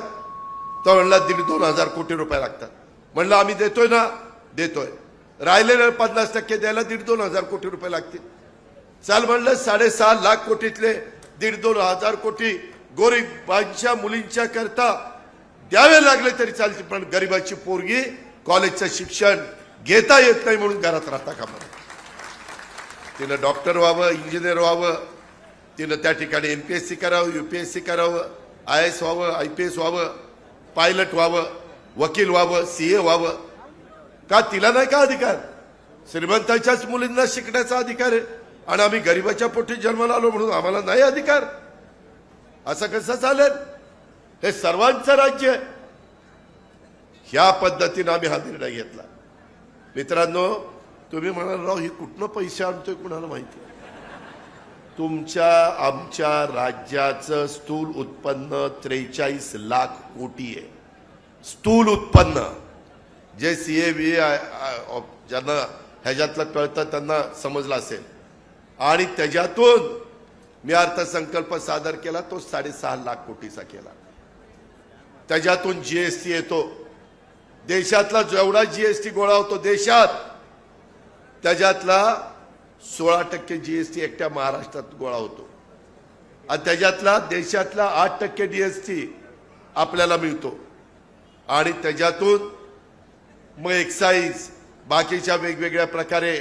तो म्हणला 1,500-2,000 कोटी रुपये लागतात. म्हणलं आम्ही देतोय ना, देतोय. राहिलेले 50% द्यायला 1,500-2,000 कोटी रुपये लागतील. चाल म्हणलं 6.5 लाख कोटीतले 1,500-2,000 कोटी गोरीबांच्या मुलींच्या करता द्यावे लागले तरी चालतील, पण गरीबाची पोरगी कॉलेजचं शिक्षण घेता येत नाही म्हणून घरात राहता कामा नये. तिनं डॉक्टर व्हावं, इंजिनियर व्हावं, तिनं त्या ठिकाणी MPSC करावं, UPSC करावं, IAS व्हावं, IPS व्हावं, पायलट व्हावं, वकील व्हावं, CA व्हावं. का तिला नाही का अधिकार? श्रीमंताच्याच मुलींना शिकण्याचा अधिकार आहे आणि आम्ही गरीबाच्या पोटी जन्माला आलो म्हणून आम्हाला नाही अधिकार? असं कसं चालेल? हे सर्वांचं राज्य आहे. ह्या पद्धतीने आम्ही हा निर्णय घेतला. मित्रांनो, तुम्ही म्हणाल राव ही कुठनं पैसे आणतोय कुणाला माहिती? तुमच्या आमच्या राज्याचं स्थूल उत्पन्न 43 लाख कोटी आहे. स्थूल उत्पन्न जे CA ज्यांना ह्याच्यातलं कळतं त्यांना समजलं असेल. आणि त्याच्यातून मी अर्थसंकल्प सादर केला, तो 6.5 लाख कोटीचा केला. त्याच्यातून GST येतो. देशातला जेवढा GST गोळा होतो देशात, त्याच्यातला 16% जीएसटी एकट्या महाराष्ट्रात गोळा होतो आणि त्याच्यातला देशातला 8% जीएसटी आपल्याला मिळतो आणि त्याच्यातून मग एक्साइज बाकीच्या वेगवेगळ्या प्रकारे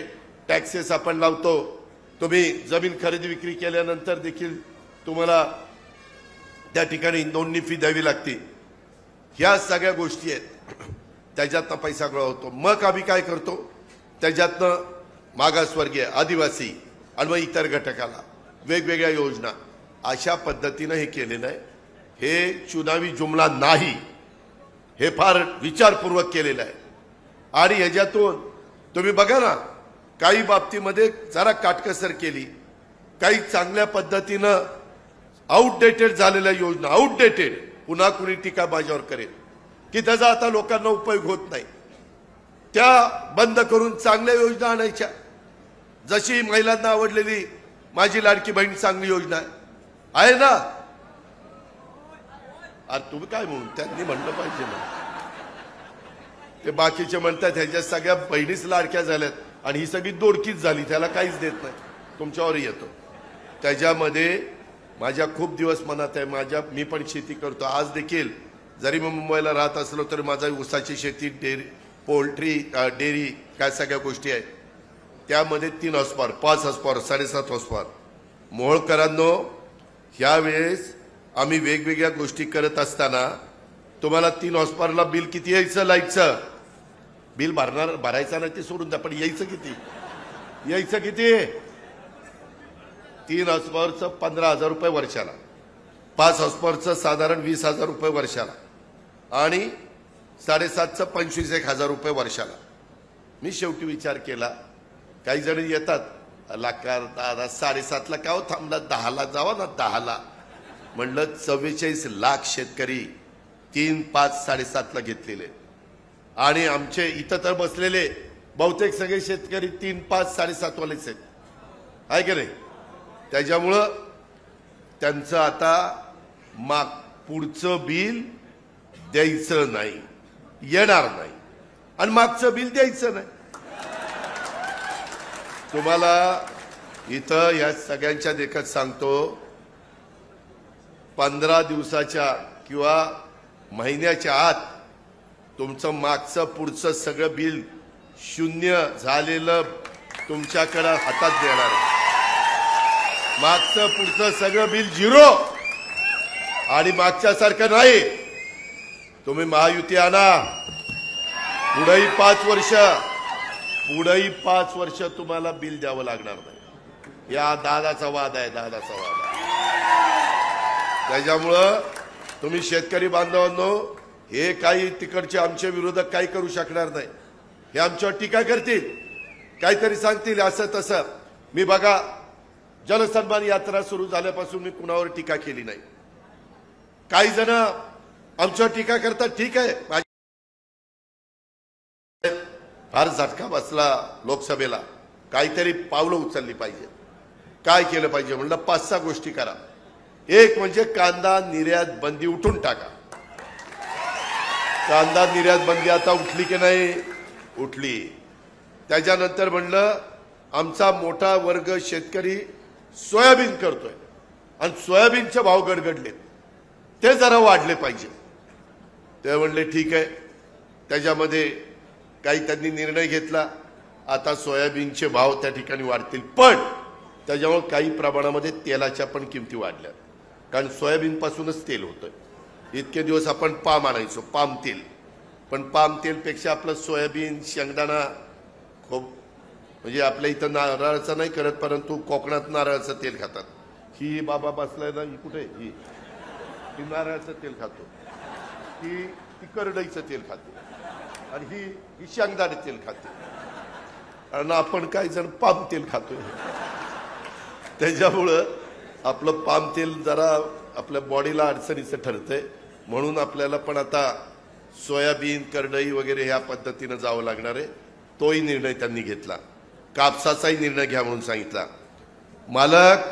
टॅक्सेस आपण लावतो। तुम्ही जमीन खरेदी विक्री केल्यानंतर देखील तुम्हाला त्या ठिकाणी नोंदणी फी द्यावी लागते। ह्या सगळ्या गोष्टी आहेत, त्याच्यातनं पैसा गोळा होतो। मग आम्ही काय करतो, त्याच्यातनं मागासवर्गीय, आदिवासी आणि मग इतर घटकाला वेगवेगळ्या योजना अशा पद्धतीने हे केलेलं आहे। हे चुनावी जुमला नाही, हे फार विचारपूर्वक केलेलं आहे आणि ह्याच्यातून तुम्ही बघा ना, काही बाबतीमध्ये जरा काटकसर केली, काही चांगल्या पद्धतीनं आउटडेटेड झालेल्या योजना, आउटडेटेड पुन्हा कुणी टीका माझ्यावर करेल की त्याचा आता लोकांना उपयोग होत नाही, त्या बंद करून चांगल्या योजना आणायच्या। जशी महिलांना आवडलेली माझी लाडकी बहीण चांगली योजना आहे ना। अरे तुम्ही काय म्हणून त्यांनी म्हणलं पाहिजे ना, ते बाकीचे म्हणतात ह्याच्या सगळ्या बहिणीच लाडक्या झाल्यात आणि ही सगळी दोडकीच झाली, त्याला काहीच देत नाही, तुमच्यावर येतो। त्याच्यामध्ये माझ्या खूप दिवस मनात आहे, मी पण शेती करतो, आज देखील जरी मी मुंबईला राहत असलो तरी माझा ऊसाची शेती, डेअरी, पोल्ट्री, डेअरी, काय सगळ्या गोष्टी आहेत। त्यामध्ये 3 हॉर्सपॉवर, 5 हॉर्सपॉवर, 7.5 हॉर्सपॉवर। मोहोळकरांनो, ह्यावेळेस आम्ही वेगवेगळ्या गोष्टी करत असताना तुम्हाला 3 हॉर्सपॉवरला बिल किती यायचं, लाईटचं बिल भरायचं नाही ते सोडून द्या, पण यायचं किती, 3 हॉर्सपॉवरचं 15,000 रुपये वर्षाला, 5 हॉर्सपॉवरचं साधारण 20,000 रुपये वर्षाला आणि 7.5चं 25,000 रुपये वर्षाला। मी शेवटी विचार केला, काही जण येतात लाखार दादा 7.5ला का थांबला, 10ला जावा ना, 10ला म्हणलं 44 लाख शेतकरी 3, 5, 7.5ला घेतलेले आणि आमचे इथं तर बसलेले बहुतेक सगळे शेतकरी 3, 5, 7.5 वालेच आहेत, आहे की नाही। त्याच्यामुळं त्यांचं आता पुढचं बिल द्यायचं नाही, येणार नाही आणि मागचं बिल द्यायचं नाही। तुम्हाला इथं या सगळ्यांच्या देखत सांगतो, 15 दिवसाच्या किंवा महिन्याच्या आत तुमचं मागचं पुढचं सगळं बिल शून्य झालेलं तुमच्याकडे हातात देणार आहे। मागचं पुढचं सगळं बिल 0 आणि मागच्यासारखं नाही। तुम्ही महायुती आणा, पुढेही 5 वर्ष तुम्हाला बिल द्यावं लागणार नाही। या दादाचा वाद आहे, दादाचा वाद आहे। त्याच्यामुळं तुम्ही शेतकरी बांधवांनो, हे काही तिकडचे आमचे विरोधक काही करू शकणार नाही, हे आमच्यावर टीका करतील, काहीतरी सांगतील असं तसं। मी बघा, जनसन्मान यात्रा सुरू झाल्यापासून मी कुणावर टीका केली नाही। काही जण आमच्यावर टीका करतात, ठीक आहे, फार झटका बसला लोकसभेला, काहीतरी पावलं उचलली पाहिजे, काय केलं पाहिजे म्हणलं 5-6 गोष्टी करा। एक म्हणजे कांदा निर्यात बंदी उठून टाका। कांदा निर्यात बंदी आता उठली की नाही, उठली। त्याच्यानंतर म्हणलं आमचा मोठा वर्ग शेतकरी सोयाबीन करतोय आणि सोयाबीनचे भाव गडगडलेत, ते जरा वाढले पाहिजे। ते म्हणले ठीक आहे, त्याच्यामध्ये काही त्यांनी निर्णय घेतला, आता सोयाबीनचे भाव त्या ठिकाणी वाढतील, पण त्याच्यामुळे काही प्रमाणामध्ये तेलाच्या पण किमती वाढल्या, कारण सोयाबीन पासूनच तेल होतं। इतके दिवस आपण पाम आणायचो, पाम तेल, पण पाम तेलपेक्षा आपलं सोयाबीन, शेंगदाणा खूप, म्हणजे आपल्या इथं नारळाचं नाही करत, परंतु कोकणात नारळाचं तेल खातात। ही बाबा बसलाय ना, ही कुठे, ही नारळाचं तेल खातो, ही करडईचं तेल खाते आणि ही शेंगदाणे तेल खाते आणि आपण काही जण पाम तेल खातोय। त्याच्यामुळं आपलं पाम तेल जरा आपल्या बॉडीला अडचणीचं ठरतंय, म्हणून आपल्याला पण आता सोयाबीन, करडई वगैरे ह्या पद्धतीनं जावं लागणार आहे। तोही निर्णय त्यांनी घेतला। कापसाचाही निर्णय घ्या म्हणून सांगितला। मालक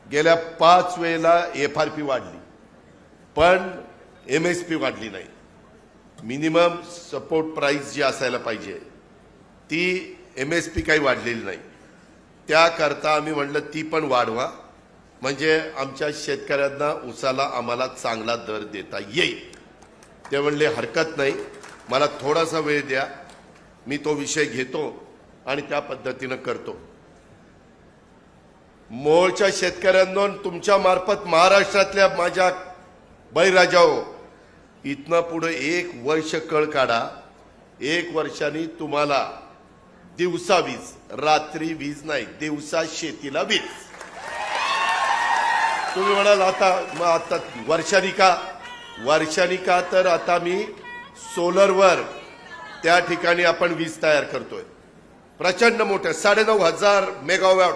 गेल्या 5 वेळेला FRP वाढली, पण MSP वाढली नाही। मिनिमम सपोर्ट प्राइस जी असायला पाहिजे ती MSP काही वाढलेली नाही। त्याकरता आम्ही म्हणलं ती पण वाढवा, म्हणजे आमच्या शेतकऱ्यांना उसाला आम्हाला चांगला दर देता येईल. ते म्हणले हरकत नाही, मला थोडासा वेळ द्या, मी तो विषय घेतो आणि त्या पद्धतीनं करतो. मोहोळच्या शेतकऱ्यांनो, तुमच्या मार्फत महाराष्ट्रातल्या माझ्या बळीराजाओ, इथनं पुढे 1 वर्ष कळ काढा. 1 वर्षांनी तुम्हाला दिवसा वीज, रात्री वीज नाही, दिवसा शेतीला वीज. तुम्ही म्हणाल आता वर्षानी का तर आता मी सोलरवर त्या ठिकाणी आपण वीज तयार करतोय. प्रचंड मोठ्या 9,500 मेगावॉट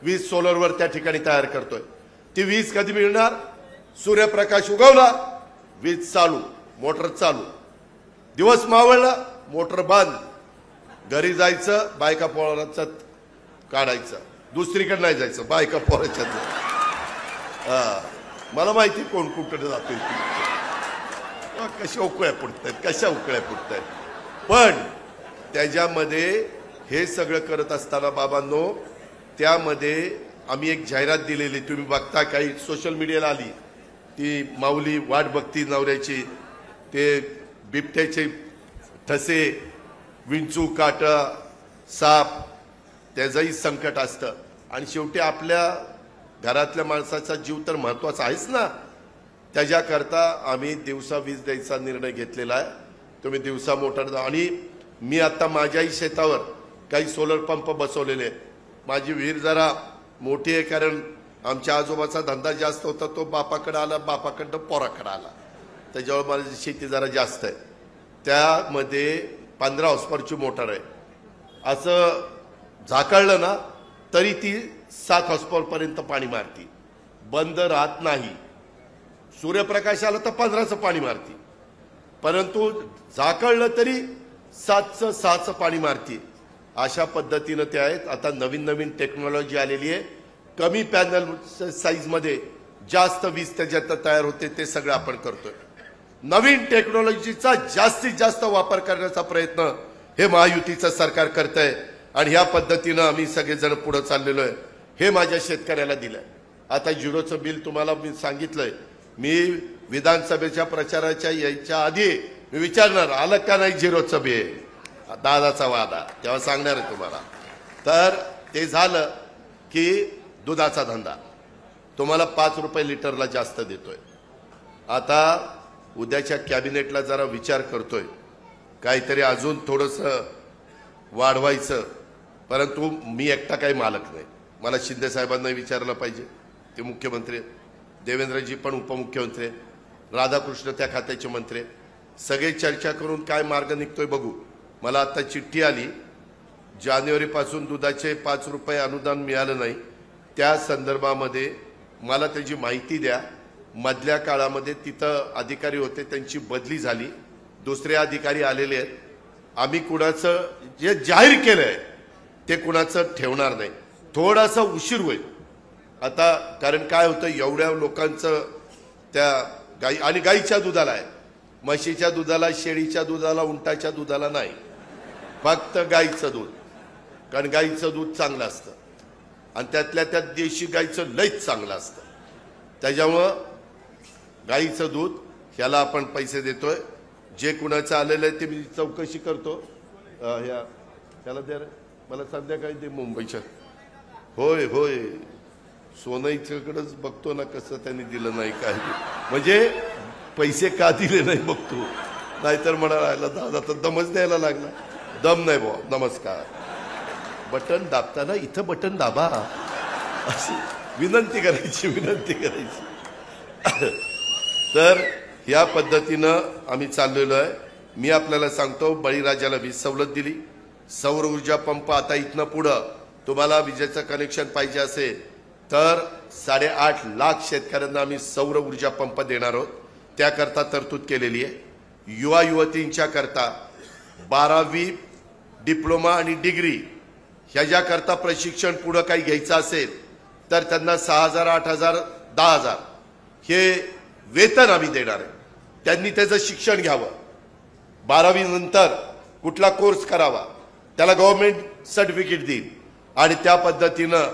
वीज सोलरवर त्या ठिकाणी तयार करतोय. ती वीज कधी मिळणार? सूर्यप्रकाश उगवला, वीज चालू, मोटर चालू. दिवस मावळला, मोटर बंद. घरी जायचं, बायका पोराचं काढायचं, दुसरीकडे नाही जायचं, बायका पोराच्यात. मला माहिती कोण कुठे जातोय, कशा उकळ्या फुटतायत. पण त्याच्यामध्ये हे सगळं करत असताना बाबांनो, त्यामध्ये आम्ही एक जाहिरात दिलेली, तुम्ही बघता, काही सोशल मीडियाला आली. ती माऊली वाट बघती नवऱ्याची, ते बिबट्याचे ठसे, विंचू, काटा, साप, त्याचंही संकट असतं. आणि शेवटी आपल्या घरातल्या माणसाचा जीव तर महत्वाचा आहेच ना. त्याच्याकरता आम्ही दिवसा वीज द्यायचा निर्णय घेतलेला आहे. तुम्ही दिवसा मोटर, आणि मी आता माझ्याही शेतावर काही सोलर पंप बसवलेले आहेत. माझी विहीर जरा मोठी आहे, कारण आमच्या आजोबाचा धंदा जास्त होता, तो बापाकडे आला, बापाकडनं पोराकडे आला, त्याच्यावर माझी शेती जरा जास्त आहे. त्यामध्ये 15 हॉर्सपावरची मोटर आहे. असं झाकळलं ना तरी ती 7 हॉर्सपावरपर्यंत पाणी मारती, बंद राहत नाही. सूर्यप्रकाश आला तर 15चं पाणी मारती, परंतु झाकळलं तरी 7चं 6चं पाणी मारती. अशा पद्धतीनं ते आहेत. आता नवीन टेक्नॉलॉजी आलेली आहे. कमी पॅनल साईजमध्ये जास्त वीज त्याच्यात तयार होते. ते सगळं आपण करतोय. नवीन टेक्नॉलॉजीचा जास्तीत जास्त वापर करण्याचा प्रयत्न हे महायुतीचं सरकार करतंय. आणि ह्या पद्धतीनं आम्ही सगळेजण पुढे चाललेलो आहे. हे माझ्या शेतकऱ्याला दिलंय. आता झिरोचं बिल तुम्हाला मी सांगितलंय. मी विधानसभेच्या प्रचाराच्या यायच्या आधी मी विचारणार, आलं का नाही झिरोचं बिल, दादाचा वादा, तेव्हा सांगणार आहे तुम्हाला. तर ते झालं की दुधाचा धंदा तुम्हाला 5 रुपये लिटरला जास्त देतोय. आता उद्याच्या कॅबिनेटला जरा विचार करतोय, काहीतरी अजून थोडंसं वाढवायचं. परंतु मी एकटा काही मालक नाही. मला शिंदे साहेबांना विचारलं पाहिजे, ते मुख्यमंत्री, देवेंद्रजी पण उपमुख्यमंत्री, राधाकृष्ण त्या खात्याचे मंत्री, सगळे चर्चा करून काय मार्ग निघतोय बघू. मला आता चिठ्ठी आली, जानेवारीपासून दुधाचे 5 रुपये अनुदान मिळालं नाही, त्या संदर्भामध्ये मला त्याची माहिती द्या. मधल्या काळामध्ये तिथं अधिकारी होते, त्यांची बदली झाली, दुसरे अधिकारी आलेले आहेत. आम्ही कुणाचं जे जाहीर केलंय ते कुणाचं ठेवणार नाही. थोडासा उशीर होईल आता, कारण काय होतं, एवढ्या लोकांचं त्या गाई आणि गाईच्या दुधाला आहे, म्हशीच्या दुधाला, शेळीच्या दुधाला, उंटाच्या दुधाला नाही, फक्त गाईचं दूध. कारण गाईचं दूध चांगलं असतं आणि त्यातल्या त्यात देशी गाईचं लयच चांगलं असतं. त्याच्यामुळं गाईचं दूध ह्याला आपण पैसे देतोय. जे कुणाचं आलेलं आहे ते मी चौकशी करतो. ह्या त्याला द्या, मला संध्याकाळी ते मुंबईच्या. होय होय, सोनईच्याकडेच बघतो ना कसं त्यांनी दिलं नाही काय, म्हणजे पैसे का दिले नाही बघतो. नाहीतर म्हणाला दादा तर दमच द्यायला लागला. दम नाही भाऊ, नमस्कार. बटन दाबताना इथं बटन दाबा, अशी विनंती करायची. तर या पद्धतीनं आम्ही चाललेलो आहे. मी आपल्याला सांगतो, बळीराजाला वीज सवलत दिली, सौर ऊर्जा पंप. आता इथनं पुढं तुम्हाला विजेचं कनेक्शन पाहिजे असेल तर 8.5 लाख शेतकऱ्यांना आम्ही सौर ऊर्जा पंप देणार आहोत. त्याकरता तरतूद केलेली आहे. युवा युवतींच्या करता 12वी डिप्लोमा आणि डिग्री ह्याच्याकरता प्रशिक्षण पुढं काही घ्यायचं असेल तर त्यांना 6,000, 8,000, 10,000 हे वेतन आम्ही देणार आहे. त्यांनी त्याचं शिक्षण घ्यावं. 12वी नंतर कुठला कोर्स करावा, त्याला गव्हर्नमेंट सर्टिफिकेट देईल आणि त्या पद्धतीनं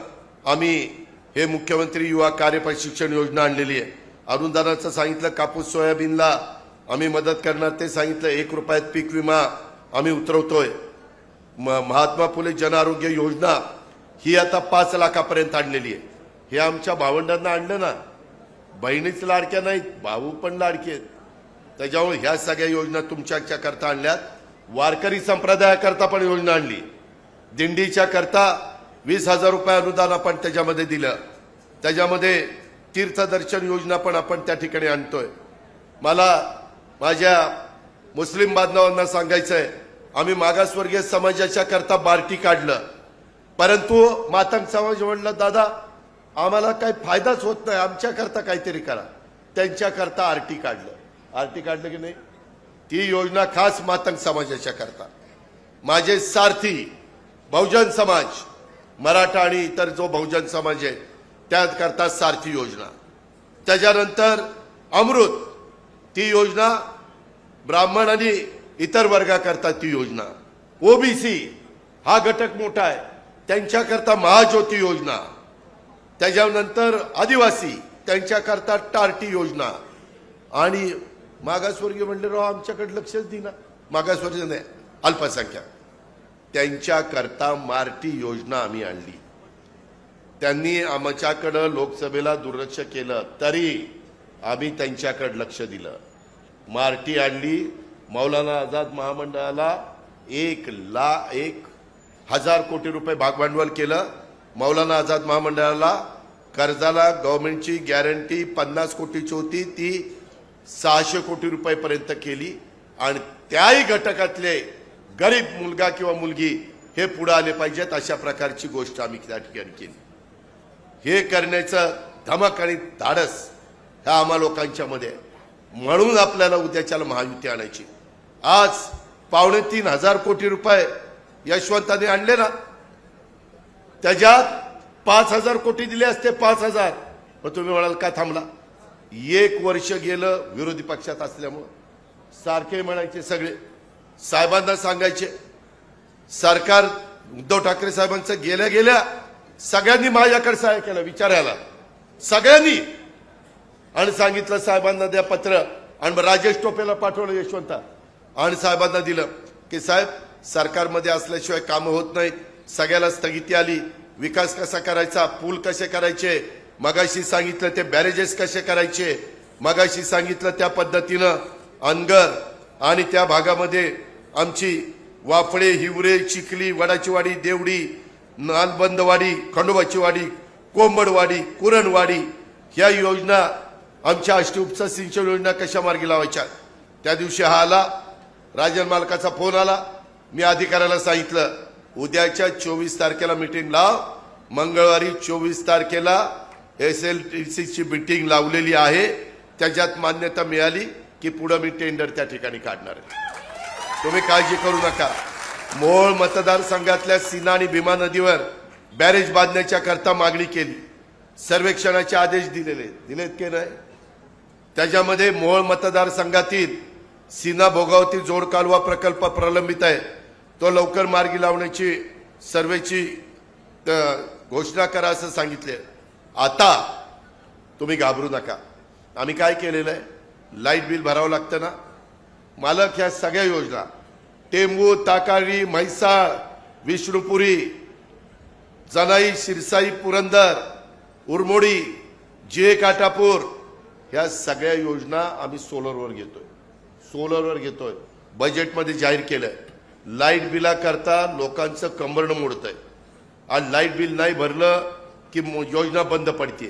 आम्ही हे मुख्यमंत्री युवा कार्य प्रशिक्षण योजना आणलेली आहे। अनुदानाचं सांगितलं, कापूस सोयाबीनला आम्ही मदत करणार ते सांगितलं, 1 रुपयात पीक विमा आम्ही उतरवतोय। महात्मा फुले जन आरोग्य योजना ही आता 5 लाखापर्यंत आणलेली आहे। हे आमच्या भावंडांना आणलं ना, बहिणीच लाडक्या नाहीत, भाऊ पण लाडके आहेत। त्याच्यामुळे ह्या सगळ्या योजना तुमच्या करता आणल्यात। वारकरी संप्रदायाकरता पण योजना आणली, दिंडीच्या करता 20,000 रुपये अनुदान आपण त्याच्यामध्ये दिलं। त्याच्यामध्ये तीर्थदर्शन योजना पण आपण त्या ठिकाणी आणतोय। मला माझ्या मुस्लिम बांधवांना सांगायचंय, आम्ही मागासवर्गीय समाजाच्या करता बार्टी काढलं, परंतु मातंग समाज म्हणलं दादा आम्हाला काही फायदाच होत नाही, आमच्या करता काहीतरी करा। त्यांच्या करता आरटी काढलं। आरटी काढलं की नाही, ती योजना खास मातंग समाजाच्या करता। माझे सारथी बहुजन समाज, मराठा आणि इतर जो बहुजन समाज आहे त्याकरता सारथी योजना। त्याच्यानंतर अमृत, ती योजना ब्राह्मण आणि इतर वर्गाकरता ती योजना। ओबीसी हा घटक मोठा आहे, त्यांच्याकरता महाज्योती योजना। त्याच्यानंतर आदिवासी त्यांच्याकरता टार्टी योजना। आणि मागासवर्गीय म्हणले राव आमच्याकडे लक्षच देईना, मागासवर्गीय नाही अल्पसंख्याक, त्यांच्याकरता मार्टी योजना आम्ही आणली। त्यांनी आमच्याकडे लोकसभेला दुर्लक्ष केलं तरी आम्ही त्यांच्याकडे लक्ष दिलं, मार्टी आणली। मौलाना आझाद महामंडळाला 1,00,000 कोटी रुपये भागभांडवल केलं। मौलाना आझाद महामंडळाला कर्जाला गव्हर्नमेंटची गॅरंटी 50 कोटीची होती, ती 600 कोटी रुपयापर्यंत केली। आणि त्याही घटकातले गरीब मुलगा किंवा मुलगी हे पुढे आले पाहिजेत, अशा प्रकारची गोष्ट आम्ही त्या ठिकाणी केली। हे करण्याचं धमक आणि धाडस ह्या आम्हा लोकांच्या मध्ये, म्हणून आपल्याला उद्याच्याला महायुती आणायची। आज 2,500 कोटी रुपये यशवंतांनी आणले ना, त्याच्यात 5,000 कोटी दिले असते, 5,000, पण तुम्ही म्हणाल का थांबला? 1 वर्ष गेलं विरोधी पक्षात असल्यामुळे, सारखे म्हणायचे सगळे, साहेबांना सांगायचे, सरकार उद्धव ठाकरे साहेबांचं गेल्या सगळ्यांनी माझ्याकडे सहाय्य केलं विचारायला, सगळ्यांनी, आणि सांगितलं साहेबांना द्या पत्र, आणि राजेश टोपेला पाठवलं यशवंता, आणि साहेबांना दिलं की साहेब सरकारमध्ये असल्याशिवाय कामं होत नाहीत, सगळ्याला स्थगिती आली, विकास कसा करायचा, पूल कसे करायचे, मगाशी सांगितलं ते बॅरेजेस कसे करायचे, मगाशी सांगितलं त्या पद्धतीनं अनगर आणि त्या भागामध्ये आमची वाफळे, हिवरे, चिखली, वडाची वाडी, देवडी, नालबंदवाडी, खंडोबाची वाडी, कोंबडवाडी, कुरणवाडी, ह्या योजना आमच्या अष्टउपचा सिंचन योजना कशा मार्गी लावायच्या। त्या दिवशी हा आला, राजन मालकाचा फोन आला, मी अधिकाऱ्याला सांगितलं उद्याच्या 24 तारखेला मीटिंग लाव। मंगळवारी 24 तारखेला SLTCची मीटिंग लावलेली आहे, त्याच्यात मान्यता मिळाली की पुढे मी टेंडर त्या ठिकाणी काढणार आहे, तुम्ही काळजी करू नका। मोहोळ मतदारसंघातल्या सीना आणि भीमा नदीवर बॅरेज बांधण्याच्या करता मागणी केली, सर्वेक्षणाचे आदेश दिलेत की नाही? त्याच्यामध्ये मोहोळ मतदारसंघातील सीना भोगावती जोड कालवा प्रकल्प प्रलंबित आहे, तो लवकर मार्गी लावण्याची सर्वेची घोषणा करा असं सांगितले। आता तुम्ही घाबरू नका, आम्ही काय केलेलं आहे, लाईट बिल भरावं लागतं ना, मालक ह्या सगळ्या योजना टेंबू, ताकारी, म्हैसाळ, विष्णुपुरी, जनाई, शिरसाई, पुरंदर, उरमोडी, जे काटापूर, ह्या सगळ्या योजना आम्ही सोलरवर घेतोय, बजेटमध्ये जाहीर केलंय। लाईट बिला करता लोकांचं कंबरडं मोडतंय, आणि लाईट बिल नाही भरलं की योजना बंद पडते।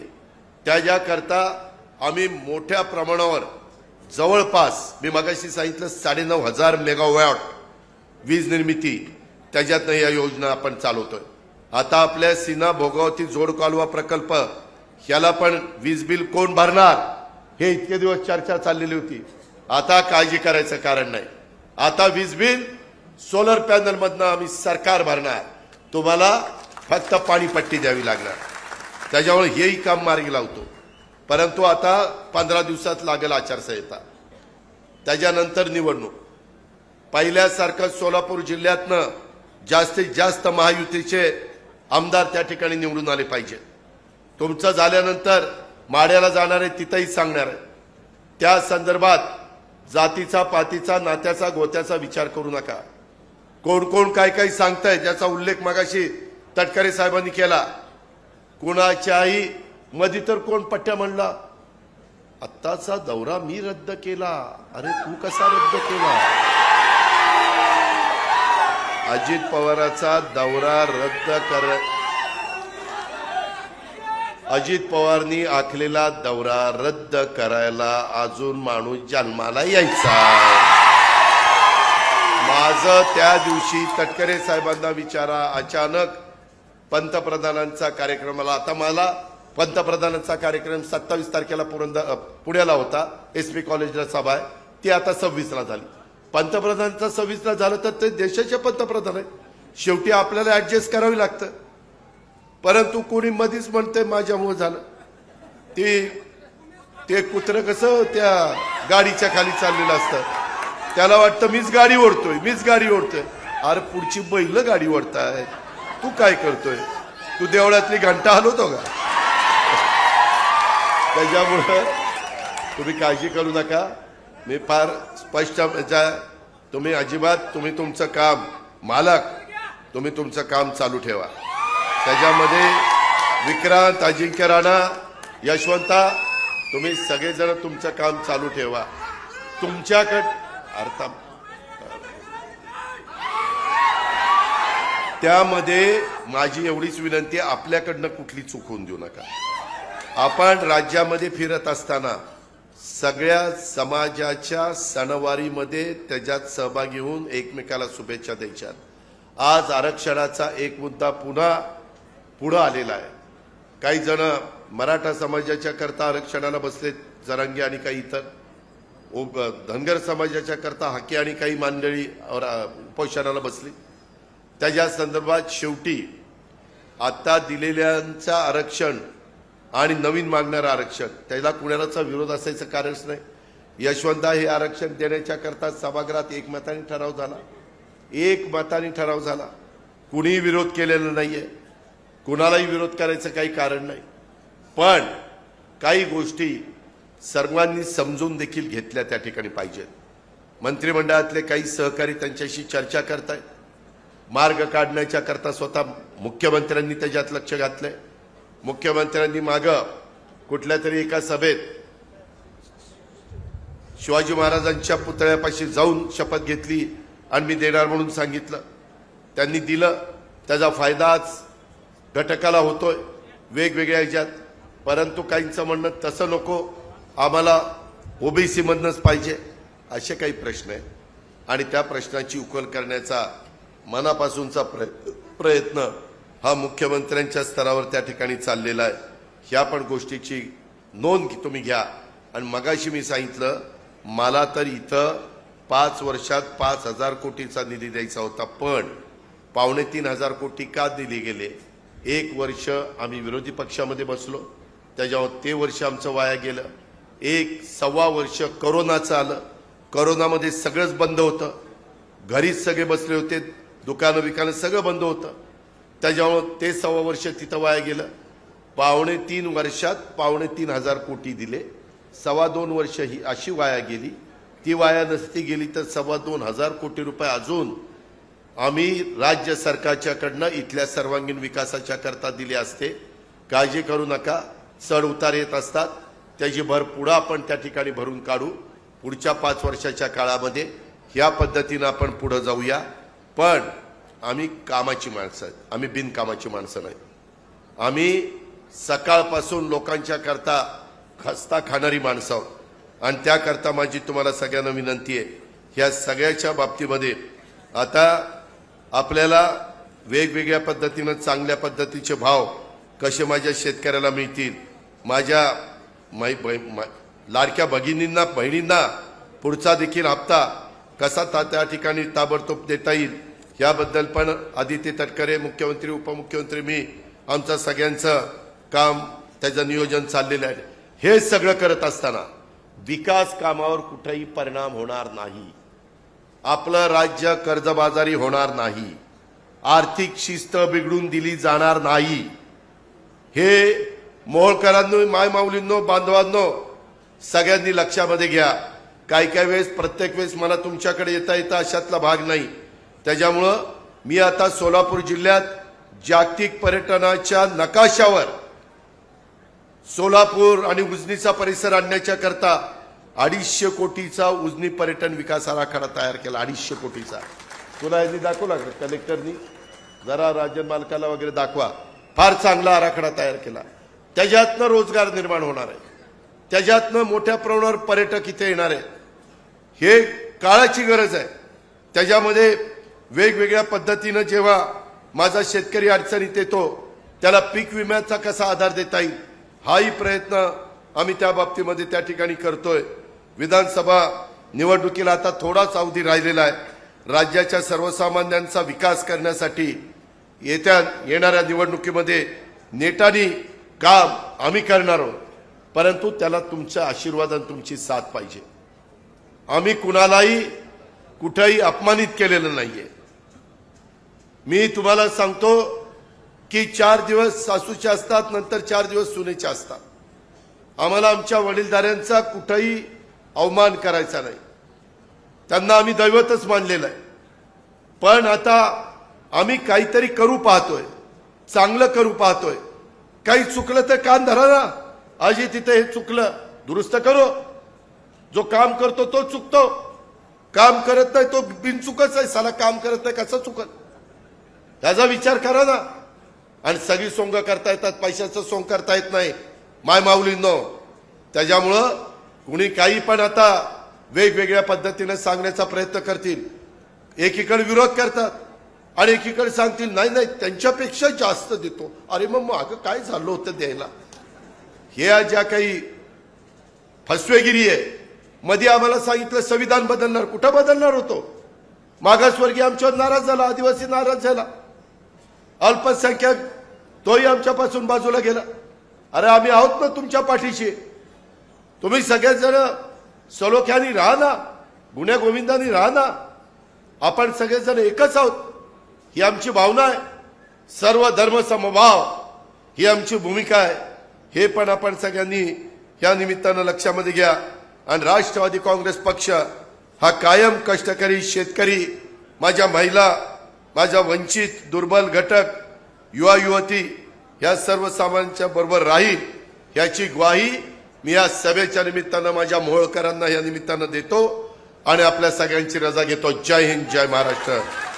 त्याच्याकरता आम्ही मोठ्या प्रमाणावर जवळपास मी मगाशी सांगितलं 9,500 मेगावॅट वीज निर्मिती, त्याच्यातनं या योजना आपण चालवतोय। आता आपल्या सीना भोगावती जोड कालवा प्रकल्प ह्याला पण वीज बिल कोण भरणार हे इतके दिवस चर्चा चाललेली होती, आता काळजी करायचं कारण नाही, आता वीज बिल सोलर पॅनल मधनं आम्ही सरकार भरणार, तुम्हाला फक्त पाणीपट्टी द्यावी लागणार, त्याच्यामुळे हेही काम मार्गी लावतो। परंतु आता 15 दिवसात लागेल आचारसंहिता, त्याच्यानंतर निवडणूक। पहिल्यासारखं सोलापूर जिल्ह्यातनं जास्तीत जास्त महायुतीचे आमदार त्या ठिकाणी निवडून आले पाहिजे। तुमचं झाल्यानंतर माड्याला जाणार आहे तिथेही सांगणार आहे। त्या संदर्भात जातीचा पातीचा नात्याचा गोत्याचा विचार करू नका। कोण कोण काय काय सांगताय ज्याचा उल्लेख मगाशी तटकरे साहेबांनी केला। कोणाच्याही मध्ये तर कोण पट्ट्या म्हणला आत्ताचा दौरा मी रद्द केला। अरे तू कसा रद्द केला? अजित पवारांचा दौरा रद्द कर अजित पवारनी आखलेला दौरा रद्द करायला अजून माणूस जन्माला यायचा। माझं त्या दिवशी तटकरे साहेबांना विचारा, अचानक पंतप्रधानांचा कार्यक्रमाला, आता मला पंतप्रधानांचा कार्यक्रम 27 तारखेला पुण्याला होता, एसपी कॉलेजला सभा आहे, ती आता 26 ला झाली। पंतप्रधानांचा 26 ला झालं तर ते देशाचे पंतप्रधान आहे, शेवटी आपल्याला ऍडजस्ट करावी लागतं। परंतु कोणी मधीच म्हणते माझ्यामुळे झालं। ते कुत्र कसं त्या गाडीच्या खाली चाललेलं असतं, त्याला वाटतं मीच गाडी ओढतोय। अरे पुढची बैल गाडी ओढतायत, तू काय करतोय? तू देवळातली घंटा हलवतो का? त्याच्यामुळे तुम्ही काळजी करू नका। मी फार स्पष्ट, तुम्ही अजिबात, तुम्ही तुमचं काम मालक, तुम्ही तुमचं काम चालू ठेवा। त्याच्यामध्ये विक्रांत, अजिंक्य राणा, यशवंता, तुम्ही सगळेजण तुमचं काम चालू ठेवा। तुमच्याकडे अर्थ त्यामध्ये माझी एवढीच विनंती, आपल्याकडनं कुठली चूक होऊन देऊ नका। आपण राज्यामध्ये फिरत असताना सगळ्या समाजाच्या सणवारीमध्ये त्याच्यात सहभागी होऊन एकमेकाला शुभेच्छा द्यायच्या। आज आरक्षणाचा एक मुद्दा पुन्हा पुढे आलेला आहे। काही जण मराठा समाजाच्या करता आरक्षणाला बसले, जरांगे आणि काही इतर, धनगर समाजाच्या करता हाके आणि काही मंडळी उपोषणाला बसली। त्याच्या संदर्भात शेवटी आता दिलेल्यांचं आरक्षण आणि नवीन मागणारं आरक्षण, त्याला कुणालाचा विरोध असायचं कारणच नाही। यशवंता हे आरक्षण देण्याच्या करता सभागृहात एकमताने ठराव झाला, कुणीही विरोध केलेला नाहीये, कुणालाही विरोध करायचं काही कारण नाही। पण काही गोष्टी सर्वांनी समजून देखील घेतल्या त्या ठिकाणी पाहिजेत। मंत्रिमंडळातले काही सहकारी त्यांच्याशी चर्चा करतायत, मार्ग काढण्याच्या करता स्वतः मुख्यमंत्र्यांनी त्याच्यात लक्ष घातलंय। मुख्यमंत्र्यांनी मागं कुठल्या तरी एका सभेत शिवाजी महाराजांच्या पुतळ्यापाशी जाऊन शपथ घेतली आणि मी देणार म्हणून सांगितलं, त्यांनी दिलं। त्याचा फायदाच घटकाला होतोय वेगवेगळ्या ह्याच्यात। परंतु काहींचं म्हणणं तसं नको, आम्हाला ओबीसी मधनच पाहिजे, असे काही प्रश्न आहेत आणि त्या प्रश्नाची उकल करण्याचा मनापासूनचा प्रयत्न हा मुख्यमंत्र्यांच्या स्तरावर त्या ठिकाणी चाललेला आहे। ह्या पण गोष्टीची नोंद तुम्ही घ्या। आणि मगाशी मी सांगितलं, मला तर इथं 5 वर्षात 5,000 कोटीचा निधी द्यायचा होता, पण 2,500 कोटी का दिले गेले? 1 वर्ष आम्ही विरोधी पक्षामध्ये बसलो, त्याच्यावर ते वर्ष आमचं वाया गेलं। 1.25 वर्ष कोरोनाचं आलं, कोरोनामध्ये सगळंच बंद होतं, घरीच सगळे बसले होते, दुकानं बिकानं सगळं बंद होतं, त्याच्यामुळे ते 1.25 वर्ष तिथं वाया गेलं। 2.5 वर्षात 2,500 कोटी दिले, 2.25 वर्ष ही अशी वाया गेली। ती वाया नसती गेली तर 2,2500 कोटी रुपये अजून आम्ही राज्य सरकारच्याकडनं इथल्या सर्वांगीण विकासाच्या करता दिले असते। काळजी करू नका, चढ उतार येत असतात, त्याची भर पुढे आपण त्या ठिकाणी भरून काढू। पुढच्या 5 वर्षाच्या काळामध्ये ह्या पद्धतीने आपण पुढे जाऊया। पण आम्ही कामाची माणसं आहेत, आम्ही बिनकामाची माणसं नाही। आम्ही सकाळपासून लोकांच्या करता खस्ता खाणारी माणसं आहोत आणि त्याकरता माझी तुम्हाला सगळ्यांना विनंती आहे, ह्या सगळ्याच्या बाबतीमध्ये आता आपल्याला वेगवेगळ्या पद्धतीने चांगल्या पद्धतीचे भाव कसे माझ्या शेतकऱ्याला मिळतील, माझ्या लाडक्या भगिनींना बहिणींना पुढचा देखील हप्ता कसा त्या ठिकाणी ताबडतोब देता येईल, याबद्दल पण आदित्य तटकरे मुख्यमंत्री, उपमुख्यमंत्री, मी आमचं सगळ्यांचं काम त्याचं नियोजन चाललेलं आहे। हे सगळं करत असताना विकास कामावर कुठेही परिणाम होणार नाही, आपलं राज्य कर्जबाजारी होणार नाही। आर्थिक शिस्त बिघडून दिली जाणार नाही। हे मोहोळकरांनो, मायमाऊलींनो, बांधवांनो, सगळ्यांनी लक्षामध्ये घ्या। काही वेळेस प्रत्येक वेळेस मला तुमच्याकडे येता अशातला भाग नाही। त्याच्यामुळं मी आता सोलापूर जिल्ह्यात जागतिक पर्यटनाच्या नकाशावर सोलापूर आणि उजनीचा परिसर आणण्याच्या करता 250 कोटीचा उजनी पर्यटन विकास आराखडा तयार केला। 250 कोटीचा। तुला यांनी दाखवला का कलेक्टरनी? जरा राज्य मालकाला वगैरे दाखवा। फार चांगला आराखडा तयार केला। त्याच्यातनं रोजगार निर्माण होणार आहे, त्याच्यातनं मोठ्या प्रमाणावर पर्यटक इथे येणार आहेत। हे काळाची गरज आहे। त्याच्यामध्ये वेगवेगळ्या पद्धतीनं जेव्हा माझा शेतकरी अडचणीत येतो त्याला पीक विम्याचा कसा आधार देता येईल हाही प्रयत्न आम्ही त्या बाबतीमध्ये त्या ठिकाणी करतोय। विधानसभा निवडणुकीला आता थोडाच अवधी राहिलेला आहे। राज्याच्या सर्वसामान्यांचा विकास करण्यासाठी येणाऱ्या निवडणुकीमध्ये नेटाने काम आम्ही करणार आहोत, परंतु त्याला तुमचा आशीर्वाद आणि तुमची साथ पाहिजे। आम्ही कुणालाही कुठेही अपमानित केलेलं नाहीये। मी तुम्हाला सांगतो की 4 दिवस सासूचे असतात, नंतर 4 दिवस सुनेचे असतात। आम्हाला आमच्या वडीलधाऱ्यांचा कुठेही अवमान करायचा नाही, त्यांना आम्ही दैवतच मानलेलं आहे। पण आता आम्ही काहीतरी करू पाहतोय, चांगलं करू पाहतोय। काही चुकलं तर कान धरा ना, आजी तिथे हे चुकलं दुरुस्त करो। जो काम करतो तो चुकतो, काम करत नाही तो बिनचुकच आहे। साला काम करत नाही कसं चुकल त्याचा विचार करा ना। आणि सगळी सोंग करता येतात, पैशाचं सोंग करता येत नाही माय माऊलींनो। त्याच्यामुळं कुणी काही पण आता वेगवेगळ्या पद्धतीने सांगण्याचा प्रयत्न करतील। एकीकडे विरोध करतात आणि एकीकडे सांगतील नाही नाही त्यांच्यापेक्षा जास्त देतो। अरे मग मागं काय झालं होतं द्यायला? हे ज्या काही फसवेगिरी आहे। मध्ये आम्हाला सांगितलं संविधान बदलणार, कुठं बदलणार होतो? मागासवर्गीय आमच्यावर नाराज झाला, आदिवासी नाराज झाला, अल्पसंख्याक तोही आमच्यापासून बाजूला गेला। अरे आम्ही आहोत ना तुमच्या पाठीशी। तुम्ही सगळेच जण सलोख्याने राहा ना, गुण्या गोविंदाने राहा ना। आपण सगळेजण एकच आहोत ही आमची भावना आहे। सर्व धर्म समभाव ही आमची भूमिका आहे। हे पण आपण सगळ्यांनी या निमित्तानं लक्षामध्ये घ्या। आणि राष्ट्रवादी काँग्रेस पक्ष हा कायम कष्टकरी शेतकरी, माझ्या महिला, माझ्या वंचित दुर्बल घटक, युवा युवती या सर्वसामान्यांच्या बरोबर राहील याची ग्वाही मी या सभेच्या निमित्तानं माझ्या मोहोळकरांना या निमित्तानं देतो आणि आपल्या सगळ्यांची रजा घेतो। जय हिंद, जय महाराष्ट्र।